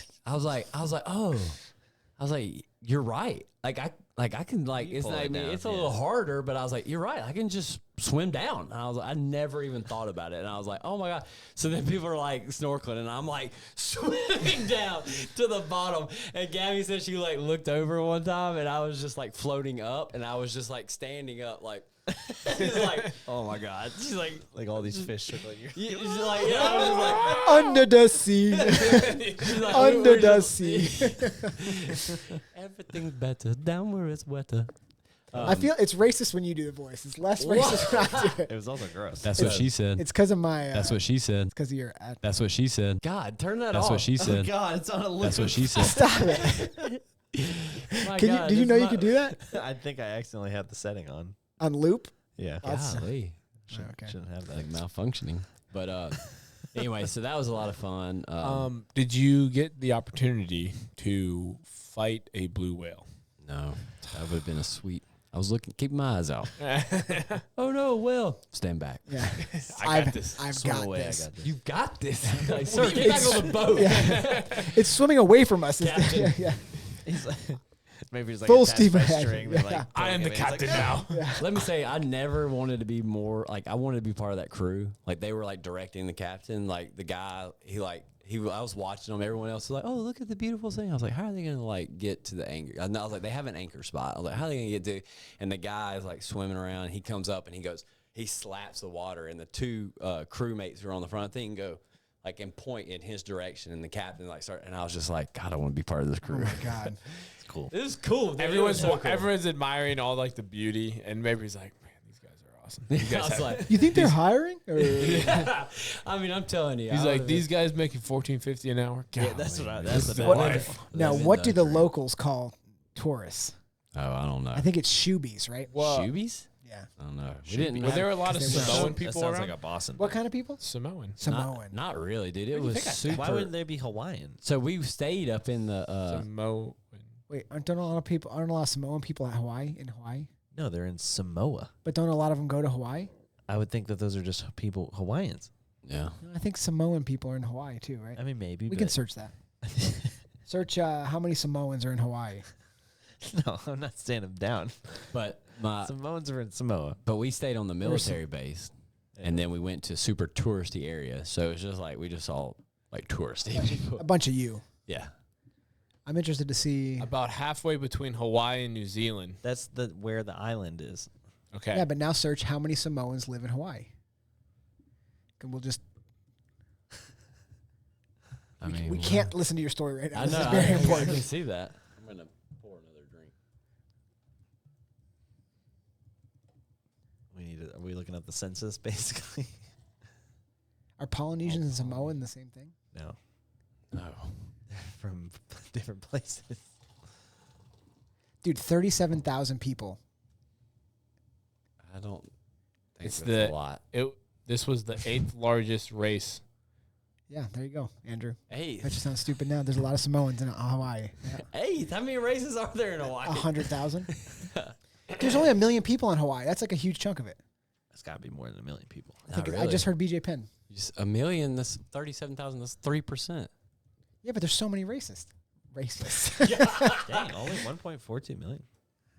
you're right. I can You it's pull not, it down, it's a yeah. little harder, but I was like, you're right. I can just swim down. And I was like, I never even thought about it. And I was like, oh my God. So then people are like snorkeling, and I'm like swimming down to the bottom. And Gabby said she like looked over one time, and I was just like floating up, and I was just like standing up, like, she's like, oh my God. She's like Like all these fish circling you. she's like, yeah, I was like, Under the sea. she's like, Under we're the just- sea. Everything's better down where it's wetter. I feel it's racist when you do the voice. It's less racist when I do it. It was also gross. That's what she said. It's because of my. That's what she said. It's because of your. That's what she said. God, turn that That's off. what she Oh said. God, it's on a loop. That's what she said. Stop it. My Can God, did you this know is you could do that I think I accidentally had the setting on. on loop? Yeah. Golly, Okay. Shouldn't have that. like malfunctioning. But anyway, so that was a lot of fun. Did you get the opportunity to fight a blue whale? No, that would have been a sweet. I was looking, keeping my eyes out. Oh no, well, stand back. Yeah. I got this. I've Swim got away, this. I got this. You got this. Like, sir, get back on the boat. Yeah. It's swimming away from us. Captain. Yeah, yeah. He's like, maybe he's like Full attached steam by a ahead. string, but, Yeah. like, I am the pulling it in. captain He's like, now. Let me say, I never wanted to be more like I wanted to be part of that crew. Like they were like directing the captain, like the guy. I was watching them. Everyone else was like, "Oh, look at the beautiful thing." I was like, "How are they gonna like get to the anchor?" I was like, "They have an anchor spot." I was like, "How are they gonna get to?" And the guy is like swimming around. He comes up and he slaps the water, and the two crewmates who are on the front thing go like and point in his direction, and the captain like start. And I was just like, "God, I want to be part of this Oh crew." my God. It's cool. This is cool. Dude. Everyone's It was so cool. everyone's admiring all like the beauty, and maybe he's like, man, these guys are awesome. These I guys was have- like, You think they're hiring? Or? I mean, I'm telling you, he's I like, was- these guys making $14.50 an hour. Yeah, that's Golly, what I. man, That's this the is the best. life. Now, Living what do the the dream. locals call tourists? Oh, I don't know. I think it's shoebies, right? Well, Shoebies? Yeah. I don't know. We Should didn't. be. were there a lot of Because they were Samoan That people sounds around? like a Boston. What kind of people? Samoan. Samoan. Not really, dude. It Where do you was think I- super. Why wouldn't there be Hawaiian? So we stayed up in the. Samoan. Wait, aren't a lot of Samoan people in Hawaii? No, they're in Samoa. But don't a lot of them go to Hawaii? I would think that those are just people, Hawaiians. Yeah. I think Samoan people are in Hawaii too, right? I mean, maybe. We can search that. Search how many Samoans are in Hawaii. No, I'm not standing down. But Samoans are in Samoa. But we stayed on the military base, and then we went to super touristy areas. So it's just like we just saw like touristy people. A bunch of you. Yeah. I'm interested to see. About halfway between Hawaii and New Zealand. That's where the island is. Okay. Yeah, but now search how many Samoans live in Hawaii. And we'll just. I mean, we can't listen to your story right now. I This know. is very I important. can see that. I'm gonna pour another drink. Are we looking at the census basically? Are Polynesians and Samoan the same thing? No, No. they're from different places. Dude, 37,000 people. I don't think It's that's a lot. This was the 8th largest race. Yeah, there you go, Andrew. Hey, That just sounds stupid now. There's a lot of Samoans in Hawaii. Yeah. hey, how many races are there in Hawaii? 100,000. There's only 1 million people in Hawaii. That's like a huge chunk of it. It's got to be more than 1 million people. I just heard BJ Penn. Just 1 million. That's 37,000. That's 3%. Yeah, but there's so many racists. Dang, only 1.42 million.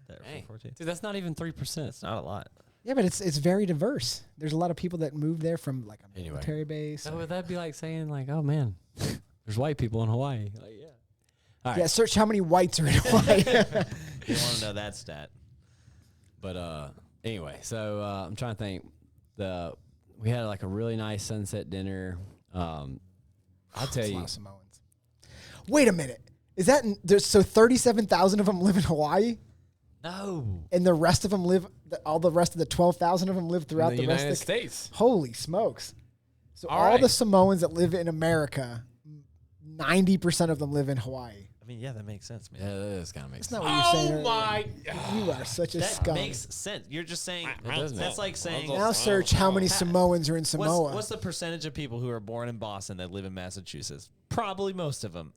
That Dang. 1.42. Dude, that's not even 3%. That's not a lot. Yeah, but it's very diverse. There's a lot of people that move there from like a Anyway. military base. So would that be like saying like, oh man, there's white people in Hawaii? Like, yeah. All right. Yeah, search how many whites are in Hawaii. You want to know that stat? But anyway, so I'm trying to think. We had like a really nice sunset dinner. I'll tell That's a you. lot of Samoans. Wait a minute. Is that so 37,000 of them live in Hawaii? No. And the rest of them all the rest of the 12,000 of them live throughout in the the rest United of the States. Holy smokes. So All all right. the Samoans that live in America, 90% of them live in Hawaii. I mean, yeah, that makes sense, man. Yeah, that does kind of make That's sense. not what you're saying. Oh my! You are such a That scum. makes sense. You're just saying does make that's like saying Now search how many Samoans are in Samoa. what's the percentage of people who are born in Boston that live in Massachusetts? Probably most of them.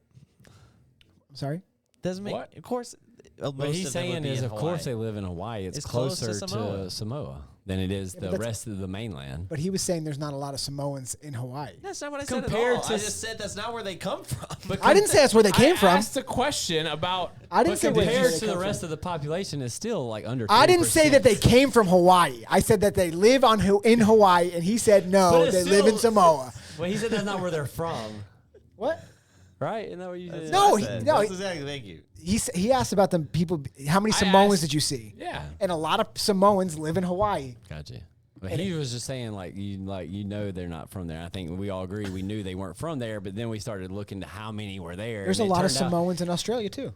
I'm sorry? Doesn't make What? of course. What most he's of them would saying be is, in of course, Hawaii. they live in Hawaii. It's close to closer Samoa. to Samoa than it is Yeah, but the that's- rest of the mainland. But he was saying there's not a lot of Samoans in Hawaii. That's not what I said Compared at all. to I just said that's not where they come from. But I didn't say that's where they came I from. asked a question about. I didn't But say where compared they to come the from. rest of the population, is still like under. 3%. I didn't say that they came from Hawaii. I said that they live in Hawaii, and he said no, But it's they live in still- Samoa. Well, he said that's not where they're from, What? right? Isn't that what you said? No, That's he exactly. Thank you. he asked about the people. How many I Samoans asked- did you see? Yeah. And a lot of Samoans live in Hawaii. Gotcha. But he was just saying like you know they're not from there. I think we all agree we knew they weren't from there, but then we started looking to how many were there. There's a and it lot of turned out- Samoans in Australia too.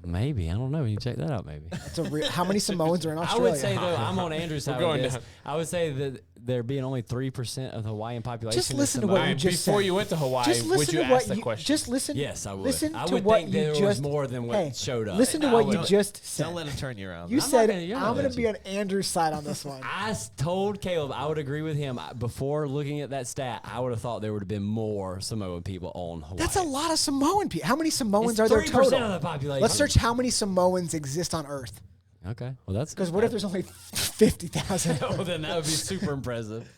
Maybe I don't know. You check that out. Maybe. That's how many Samoans are in I Australia? would say though I'm on Andrew's side going with this. down. I would say that there being only 3% of the Hawaiian population. Just is listen to Samoan. what All you right, just before said. you went to Hawaii, Just would listen you to what ask the you question? just listen. Yes, I would. Listen I to would what think you there was just more than what hey, showed up. Listen to I what would- you just said. Don't let him turn you around. You I'm not said gonna yell I'm at going to be you. on Andrew's side on this one. I told Caleb I would agree with him before looking at that stat. I would have thought there would have been more Samoan people on Hawaii. That's a lot of Samoan people. How many Samoans It's are there 3% total? of the population. Let's search how many Samoans exist on Earth. Okay, well that's Because what if there's only 50,000? well, then that would be super impressive.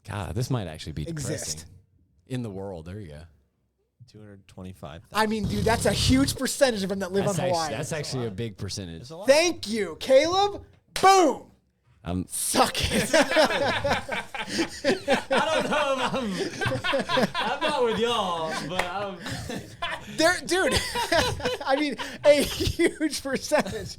God, this might actually be depressing. Exist. In the world. There you go. 225. I mean, dude, that's a huge percentage of them that live on Hawaii. That's actually a big percentage. Thank you, Caleb. Boom. I'm Suck it. I don't know if I'm not with y'all, but I'm. Dude, I mean, a huge percentage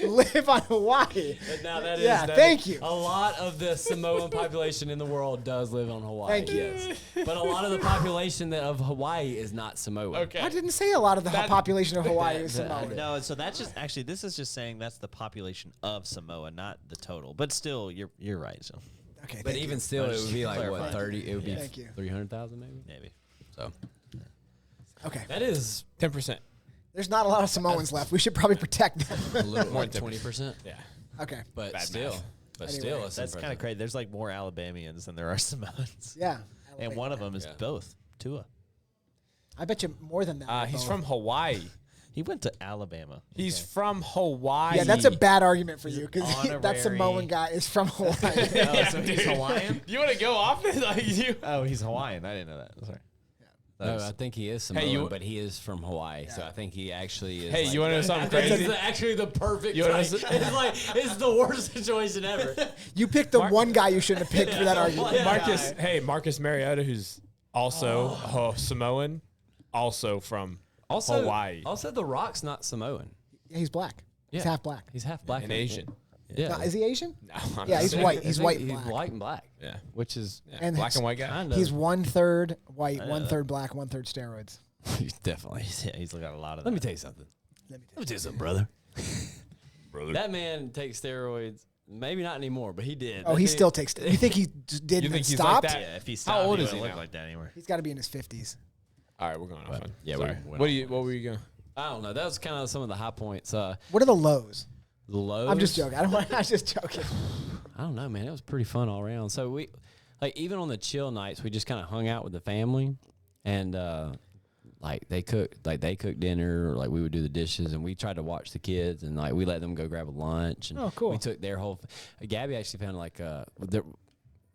live on Hawaii. But now that is Yeah, that thank is- you. A lot of the Samoan population in the world does live on Hawaii. Thank you. Yes, but a lot of the population of Hawaii is not Samoan. Okay. I didn't say a lot of the population of Hawaii is that- Samoan. No, so that's just actually this is just saying that's the population of Samoa, not the total. But still, you're right. So Okay, But thank even you. still, it Just would be like what clarifying. 30? It would be Thank you. 300,000 maybe. maybe. So Okay, that is 10%. there's not a lot of Samoans left. We should probably protect them. a little More like than 20%. Yeah. Okay, But Bad still, math. but Anyway. still, it's That's kind of impressive. crazy. There's like more Alabamians than there are Samoans. yeah. And one of them is Yeah. both Tua. I bet you more than that. He's both. from Hawaii. He went to Alabama. He's from Hawaii. Yeah, that's a bad argument for you because that honorary- Samoan guy is from Hawaii. So he's Hawaiian? You want to go off this? Like you? Oh, he's Hawaiian. I didn't know that. Sorry. No, I think he is Samoan, you- but he is from Hawaii. So I think he actually is. Hey, you want to know something crazy? It's actually the perfect. You wanna It's like it's the worst situation ever. You picked the one guy you shouldn't have picked for that argument. Marcus Mariota, who's also Samoan, also from Also, Hawaii. Also, The Rock's not Samoan. Yeah, he's black. He's Yeah. half black. He's half black and Asian. Yeah, No, is he Asian? No, I'm Yeah, just he's saying. white. He's white and He's black. white and black. Yeah. Which is And Black and white guy. kind of. He's 1/3 white, 1/3 black, 1/3 steroids. Definitely. Yeah, he's got a lot of Let me that. tell you something. Let me Let me tell you something, brother. Brother. That man takes steroids. Maybe not anymore, but he did. Oh, That he dude- still takes. You think he just did You and think he's stopped? like that? Yeah, if he How stopped, old he is he wouldn't look now? like that anymore. He's got to be in his 50s. All right, we're going off on. Yeah, Sorry. we went What were you going? I don't know. That was kind of some of the high points. What are the lows? The lows. I'm just joking. I was just joking. I don't know, man. It was pretty fun all around. So we, like, even on the chill nights, we just kind of hung out with the family, and like they cooked dinner, or like we would do the dishes, and we tried to watch the kids, and like we let them go grab a lunch. And Oh, cool. We took their whole. Gabby actually found like the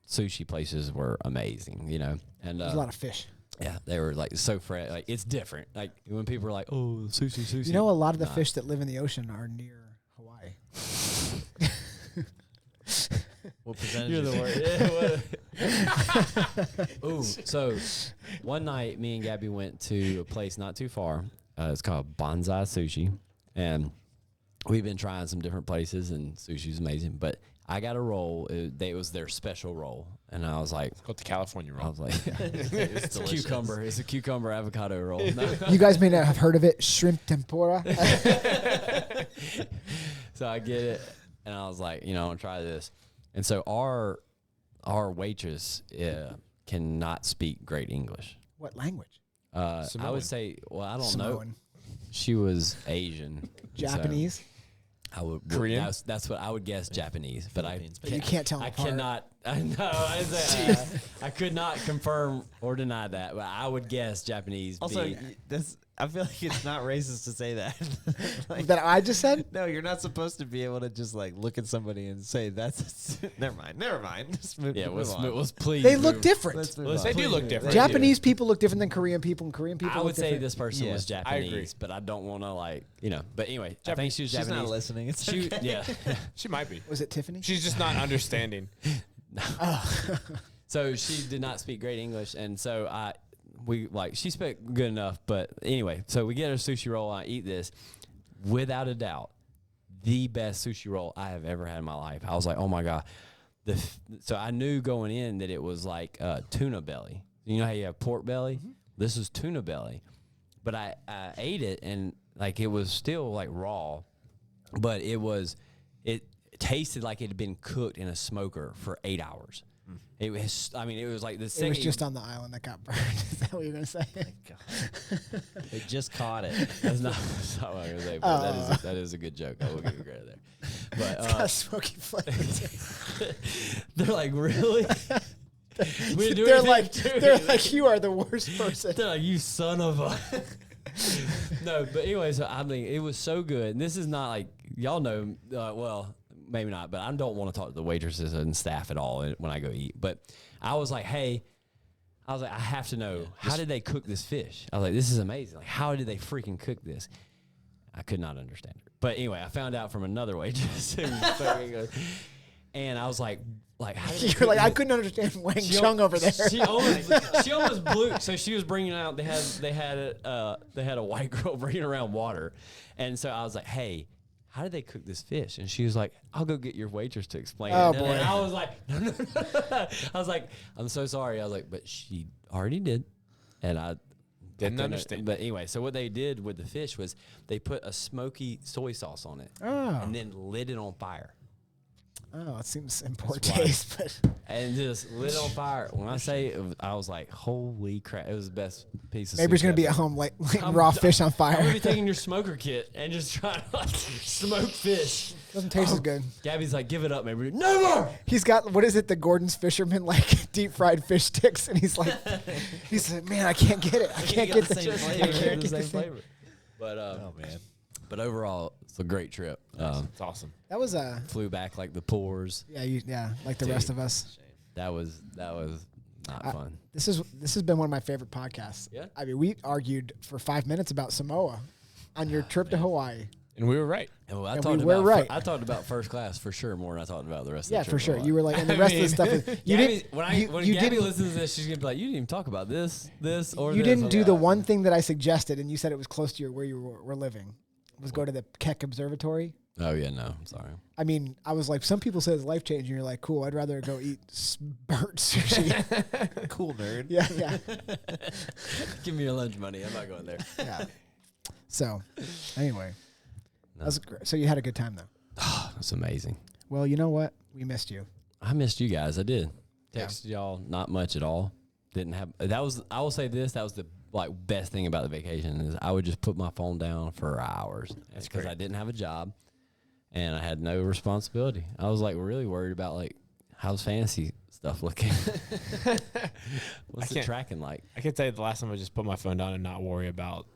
sushi places were amazing, you know, and There's a lot of fish. yeah, they were like so fresh. Like it's different. Like when people are like, "Oh, sushi." You know, a lot of the fish that live in the ocean are near Hawaii. What percentage? You're is the it? word. Ooh, so one night, me and Gabby went to a place not too far. It's called Bonsai Sushi, and we've been trying some different places, and sushi's amazing. But I got a roll. It was their special roll, and I was like, It's called the California I roll. was like, it's a cucumber. It's a cucumber avocado roll. No. You guys may not have heard of it. Shrimp tempura. So I get it, and I was like, I want to try this. And so our waitress cannot speak great English. What language? I Samoan. would say, well, I don't know. Samoan. She was Asian. Japanese. So I would Korean? That's what I would guess Japanese, but Philippines, But you can't tell them I apart. cannot. I know. I could not confirm or deny that, but I would guess Japanese. Also, be, I feel like it's not racist to say that. Like, That I just said? no, you're not supposed to be able to just like look at somebody and say that's. Never mind. Just move, yeah. move on. Let's please. They look move. different. Let's move Let's on. They do look please- different. Japanese people look different than Korean people, and Korean people I look would say different. this person Yeah, was I agree. Japanese, but I don't want to But anyway, I think she was She's Japanese. not listening. It's She, okay. yeah. She might be. Was it Tiffany? She's just not understanding. So she did not speak great English, and so she spoke good enough. But anyway, so we get her sushi roll. I eat this, without a doubt, the best sushi roll I have ever had in my life. I was like, oh my god. So I knew going in that it was like tuna belly. You know how you have pork belly? Mm-hmm. This is tuna belly. But I ate it, and like it was still like raw, but it tasted like it had been cooked in a smoker for 8 hours. It was, it was like the It second. was just on the island that got burned. Is that what you're going to say? They just caught it. That's not what I was going to say, but that is a good joke. I will give you credit there. But It's got smoky flavor. they're like, really? We didn't do They're anything like, to they're it. like, you are the worst person. They're like, you son of a. No, but anyway, so it was so good. And this is not like, y'all know, well, maybe not, but I don't want to talk to the waitresses and staff at all when I go eat. But I was like, hey, I have to know, how did they cook this fish? I was like, this is amazing. Like, how did they freaking cook this? I could not understand her. But anyway, I found out from another waitress. And I was like, how did they You're cook like, I this? couldn't understand Wang Chung over there. She almost blew. So she was bringing out. They had a white girl bringing around water, and so I was like, "Hey, how did they cook this fish?" And she was like, "I'll go get your waitress to explain." Oh, it. boy. And I was like, "No." I was like, "I'm so sorry." I was like, "But she already did," and I Didn't couldn't- understand. But anyway, so what they did with the fish was they put a smoky soy sauce on it, Oh. and then lit it on fire. Oh, it seems in poor That's why. taste, but and just lit on fire. When I say it was, I was like, holy crap! It was the best piece of. Mabry's sushi gonna be I've at ever- home lighting I'm raw done. fish on I'm gonna fire. be taking your smoker kit and just trying to like smoke fish. Doesn't taste as good. Gabby's like, give it up, Mabry. No more. He's got what is it? The Gordon's Fisherman like deep fried fish sticks, and he's like, man, I can't get it. I can't get the same I flavor. can't the get same the same. flavor. But Oh man. but overall, it's a great trip. It's awesome. That was Flew back like the pores. like the rest of us. That was not fun. This has been one of my favorite podcasts. Yeah? I mean, we argued for 5 minutes about Samoa on your trip to Hawaii. And we were right. And I And talked we were about right. I talked about first class for sure more than I talked about the rest. Yeah, of the for trip sure. a lot. You were like, and the rest of the stuff. You Gabby, didn't. when you Gabby didn't, listens to this, she's gonna be like, "You didn't even talk about this, or you this." didn't I'm do like, the "Oh." one thing that I suggested, and you said it was close to where you were living. Was go to the Keck Observatory. Oh yeah, no, I'm sorry. I mean, I was like, some people say it's life changing. You're like, cool. I'd rather go eat bird sushi. Cool nerd. yeah, yeah, Give me your lunch money. I'm not going there. yeah. So, anyway, No. that was great. So you had a good time though. That's amazing. Well, you know what? We missed you. I missed you guys. I did. Yeah. Texted y'all not much at all. Didn't have that was I will say this, that was the best thing about the vacation is I would just put my phone down for hours because I didn't have a job and I had no responsibility. I was like really worried about like how's fantasy stuff looking. What's the can't- tracking like? I can tell you the last time I just put my phone down and not worry about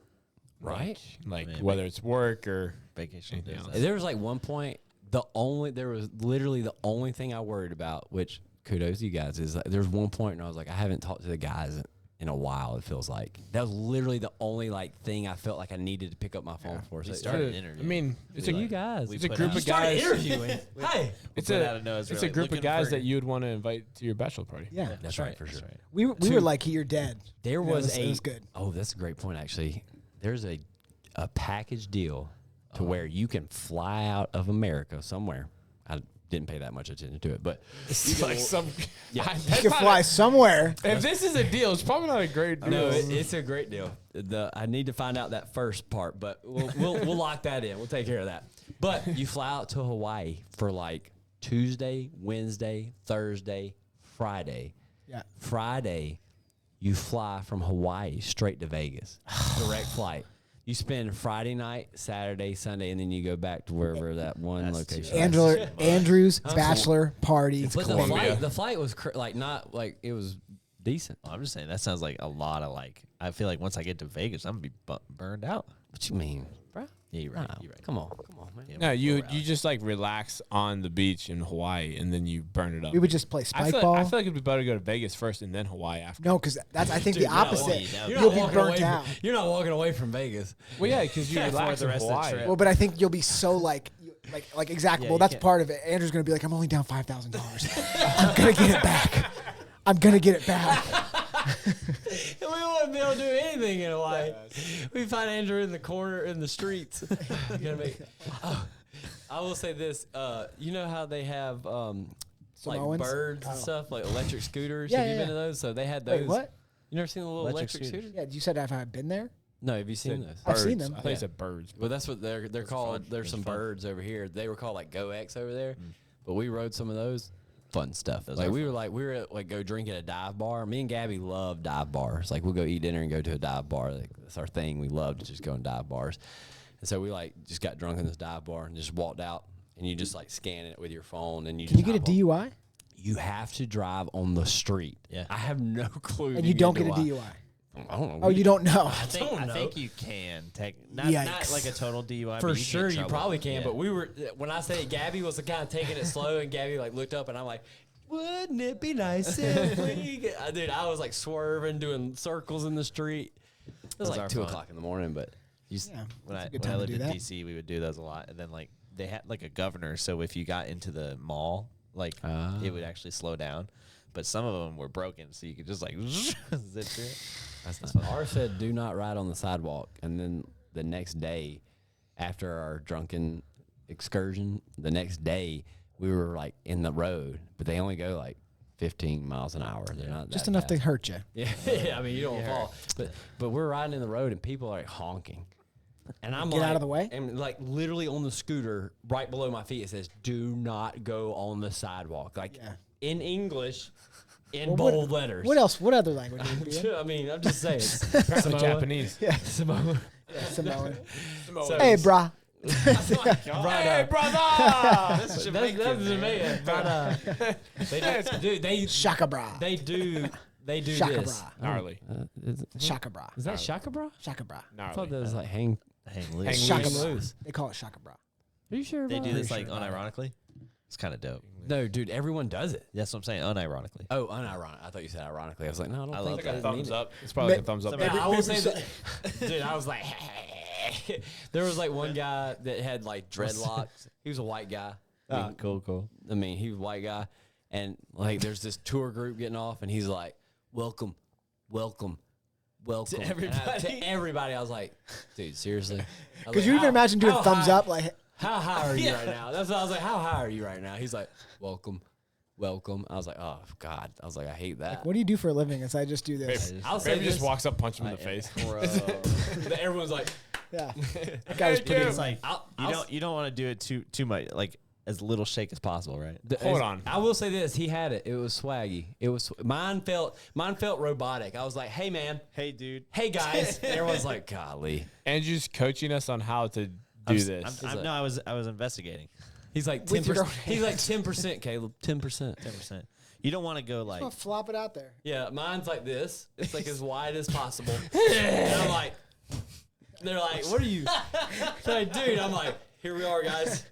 Right? like Man, whether it's work or Vacation. Anything does else? that. There was like one point there was literally the only thing I worried about, which kudos to you guys, is like, there was one point and I was like, I haven't talked to the guys in a while. It feels like that was literally the only like thing I felt like I needed to pick up my phone for. We So started an I interview. mean, it's We a you like- guys. we it's a put group out- of guys. interviewing. Hey, It's put a out a notice. it's We're a like, group of looking guys for- that you would want to invite to your bachelor party. Yeah, that's right for sure. That's right. we were like, you're dead. There Yeah, was it was good. Oh, that's a great point actually. There's a package deal to where you can fly out of America somewhere. I didn't pay that much attention to it, but It's like some. Yeah. You can fly somewhere. If this is a deal, it's probably not a great deal. no, it's a great deal. I need to find out that first part, but we'll lock that in. We'll take care of that. But you fly out to Hawaii for like Tuesday, Wednesday, Thursday, Friday. Yeah. Friday, you fly from Hawaii straight to Vegas, direct flight. You spend Friday night, Saturday, Sunday, and then you go back to wherever that one That's location. too is. Andrew's bachelor party. But Columbia. the flight was like not like it was decent. Well, I'm just saying that sounds like a lot of like. I feel like once I get to Vegas, I'm gonna be burned out. What you mean, bro? Yeah, you're right. Nah, You're right. Come on, man. Yeah, No, we're you out. just like relax on the beach in Hawaii and then you burn it up. We would just play I spike feel, ball. I feel like it'd be better to go to Vegas first and then Hawaii after. No, because that's I think Dude, the no, opposite. that would You're You'll not be walking burnt away. out. You're not walking away from Vegas. Well, yeah, because you relax the in rest of the Hawaii. trip. Well, but I think you'll be so like exactly. Yeah, Well, you that's can't- part of it. Andrew's gonna be like, I'm only down $5,000. I'm gonna get it back. I'm gonna get it back. We wouldn't be able to do anything in Hawaii. We find Andrew in the corner in the streets. I will say this. You know how they have like Samoans? birds and stuff, like electric scooters? Yeah, Have you yeah, been to yeah. those? So they had those. Wait, what? You never seen the little Electric electric scooters? scooters? Yeah, you said have I been there? No, have you seen those? I've seen Birds. them. I thought Yeah. you said birds. Well, that's what they're called. fun. There's Those some are fun. birds over here. They were called like GoX over there, but we rode some of those. Fun stuff. Those Like are we fun. were at like go drink at a dive bar. Me and Gabby love dive bars. Like we'll go eat dinner and go to a dive bar. Like, that's our thing. We love to just go in dive bars. And so we like just got drunk in this dive bar and just walked out. And you just like scan it with your phone and you Can just you get a hop on. DUI? You have to drive on the street. Yeah. I have no clue. And you don't get a DUI? I don't know. Oh, you don't know. I think, don't I know. think you can take not Yikes. like a total DUI. For but sure, can get you trouble. probably can. Yeah. But we were when I say Gabby was kind of taking it slow, and Gabby like looked up, and I'm like, "Wouldn't it be nice if we?" Dude, I was like swerving, doing circles in the street. It was Those like are 2 fun. o'clock in the morning, but You Yeah, when that's I a good when I time to lived do in that. DC, we would do those a lot, and then like they had like a governor, so if you got into the mall, like it would actually slow down. But some of them were broken, so you could just like zip through it. that's not. Ours said, "Do not ride on the sidewalk." And then the next day, after our drunken excursion, the next day we were like in the road, but they only go like 15 miles an hour. They're not Just that enough fast. to hurt you. Yeah, I mean you don't fall, but we're riding in the road and people are like honking. And I'm Get like, out of the way? And like literally on the scooter, right below my feet, it says, "Do not go on the sidewalk." Like Yeah. in English, in Well, bold letters. What else? What other language would it be in? I mean, I'm just saying. Apparently Japanese. Yeah, Samoa. Samoan. Samoan. Hey, brah. Hey, brother! This is That's Jamaican, Jamaican, but they Shaka bra. they do Shaka this. bra. Gnarly. Shaka bra. Is that shaka bra? Shaka bra. I thought Gnarly. that was like hang Hang Hang loose. Shaka hang bra. loose. They call it shaka bra. Are you sure? They about do it? this Pretty like sure about it. unironically. It's kind of dope. No, dude, everyone does it. That's what I'm saying. Unironically. Oh, unironic. I thought you said ironically. I was like, no, I don't I think love Like that a that. doesn't mean thumbs it. up. It's probably like a thumbs up. Yeah, I will say Maybe- that. Dude, I was like, there was like one guy that had like dreadlocks. He was a white guy. Cool. I mean, he was a white guy, and like, there's this tour group getting off, and he's like, "Welcome, welcome, welcome." To And to everybody, I was like, "Dude, seriously?" Could you even imagine doing thumbs up? Like, How high are you right now? That's what I was like. How high are you right now? He's like, "Welcome, welcome." I was like, "Oh God!" I was like, "I hate that." what do you do for a living? As I just do this. I'll say Maybe just this. walks up, punch him in the face. Everyone's like, Yeah. That guy was pretty. It's like I'll- you don't want to do it too much. Like as little shake as possible, right? Hold on. I will say this: he had it. It was swaggy. It was mine. Felt robotic. I was like, "Hey, man. Hey, dude. Hey, guys." And everyone's like, "Golly." Andrew's coaching us on how to do this. I was investigating. He's like With 10%. your own He's like 10%, Caleb. 10%. 10%. You don't want to go like. I'll flop it out there. Yeah, mine's like this. It's like as wide as possible. And I'm like, they're like, "What are you?" They're like, "Dude," I'm like, "Here we are, guys."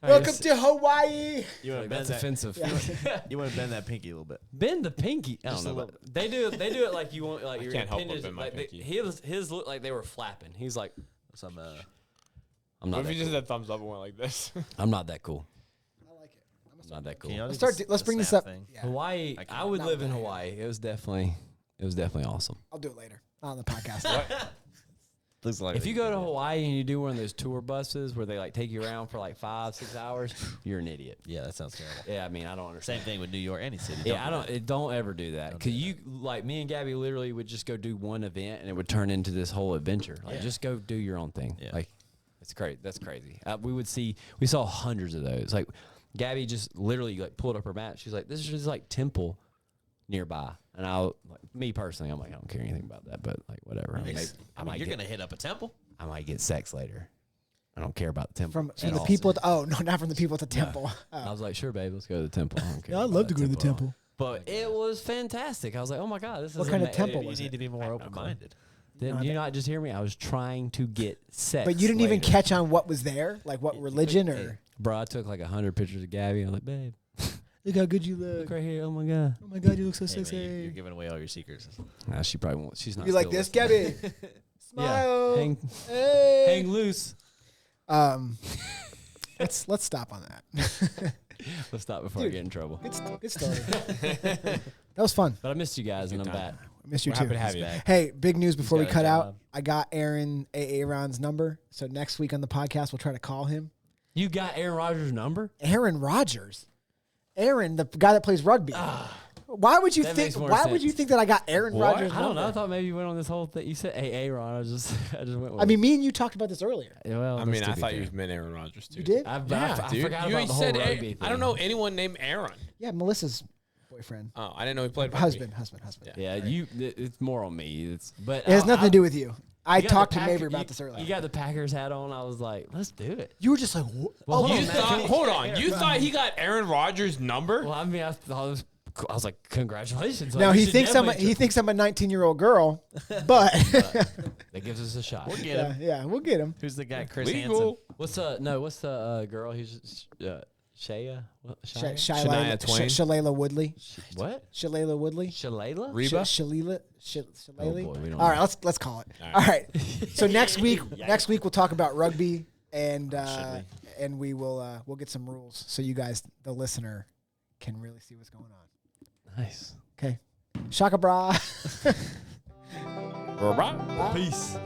Welcome to Hawaii. You want Like, to that's bend that. offensive. You want to bend that pinky a little bit. Bend the pinky. I Just don't a know. little But they do it like you want. Like your can't help but appendage. bend my Like pinky. his looked like they were flapping. He's like, Some "I'm What not if that you just cool. did thumbs up and went like this? I'm not that cool. I like it. I'm not that cool." Can y'all do Let's start. the- Let's the bring this snap up. thing? Yeah, Hawaii. I I can't. would Not live in with that. Hawaii. It was definitely awesome. I'll do it later. Not on the podcast. Looks like If you go to Hawaii and you do one of those tour buses where they like take you around for like 5-6 hours, you're an idiot. Yeah, that sounds terrible. Yeah, I mean, I don't understand. Same thing with New York, any city. Yeah, I don't. Don't ever do that. Cause you like me and Gabby literally would just go do one event and it would turn into this whole adventure. Like just go do your own thing. Yeah. Like it's crazy. That's crazy. We saw hundreds of those. Like Gabby just literally like pulled up her map. She's like, "This is just like temple nearby." And me personally, I'm like, I don't care anything about that, but like whatever. I might You're get, gonna hit up a temple. I might get sex later. I don't care about the temple. From at the all. people. No, not from the people at the temple. I was like, "Sure, babe, let's go to the temple." I don't care. Yeah, I'd about love to that go to the at all. temple. But it was fantastic. I was like, "Oh my god, this is What kind of ama- temple You was need it? to be more I- open-minded. Did you not just hear me? I was trying to get sex. But you didn't even later. catch on what was there, like what religion or. Bro, I took like 100 pictures of Gabby. I'm like, "Babe, Look how good you look look. right here. Oh my god." Oh my God, you look so Hey, man, sexy. you're giving away all your secrets. Nah, she probably won't. She's not. You like still this, listening. Gabby? Smile. Yeah, Hey. hang loose. Let's stop on that. Let's stop before I Dude. get in trouble. Good story. That was fun. But I missed you guys, and I'm back. I missed you We're too. happy to have you. Hey, big news before we got a cut out. job. I got Aaron's number. So next week on the podcast, we'll try to call him. You got Aaron Rodgers' number? Aaron Rodgers. Aaron, the guy that plays rugby. Why would you That think? makes more Why would you sense. think that I got Aaron What? Rodgers' I don't know. I number? thought maybe you went on this whole thing. You said Aaron. I just went with I mean, me and you talked about this earlier. it. Well, I that's mean, to I be thought fair. you meant Aaron Rodgers too. You did? I Yeah, dude. forgot You about the whole said rugby thing. I don't know anyone named Aaron. Yeah, Melissa's boyfriend. Oh, I didn't know he played rugby. Husband. Yeah, it's more on me. But It has nothing to do with you. I you got the talked to Packer- Mabry about you- this earlier. You got the Packers hat on. I was like, let's do it. You were just like, what? Well, hold You on, man. thought? Hold on. You thought he got Aaron Rodgers' number? Well, I mean, I thought it was. I was like, congratulations. Like, Now we he should thinks I'm definitely a 19-year-old girl, but that gives us a shot. We'll get him. yeah, we'll get him. Who's the guy? Chris Hansen. Legal. What's the girl? He's Shaya? What? Shia? Shania Twain. Shalayla Woodley. What? Shalayla Woodley. Shalayla? Reba? Shalila. Oh, boy, we don't All right, know. let's call it. All right. So next week we'll talk about rugby and we'll get some rules so you guys, the listener, can really see what's going on. Nice. Okay. Shaka bra. Robot? Peace.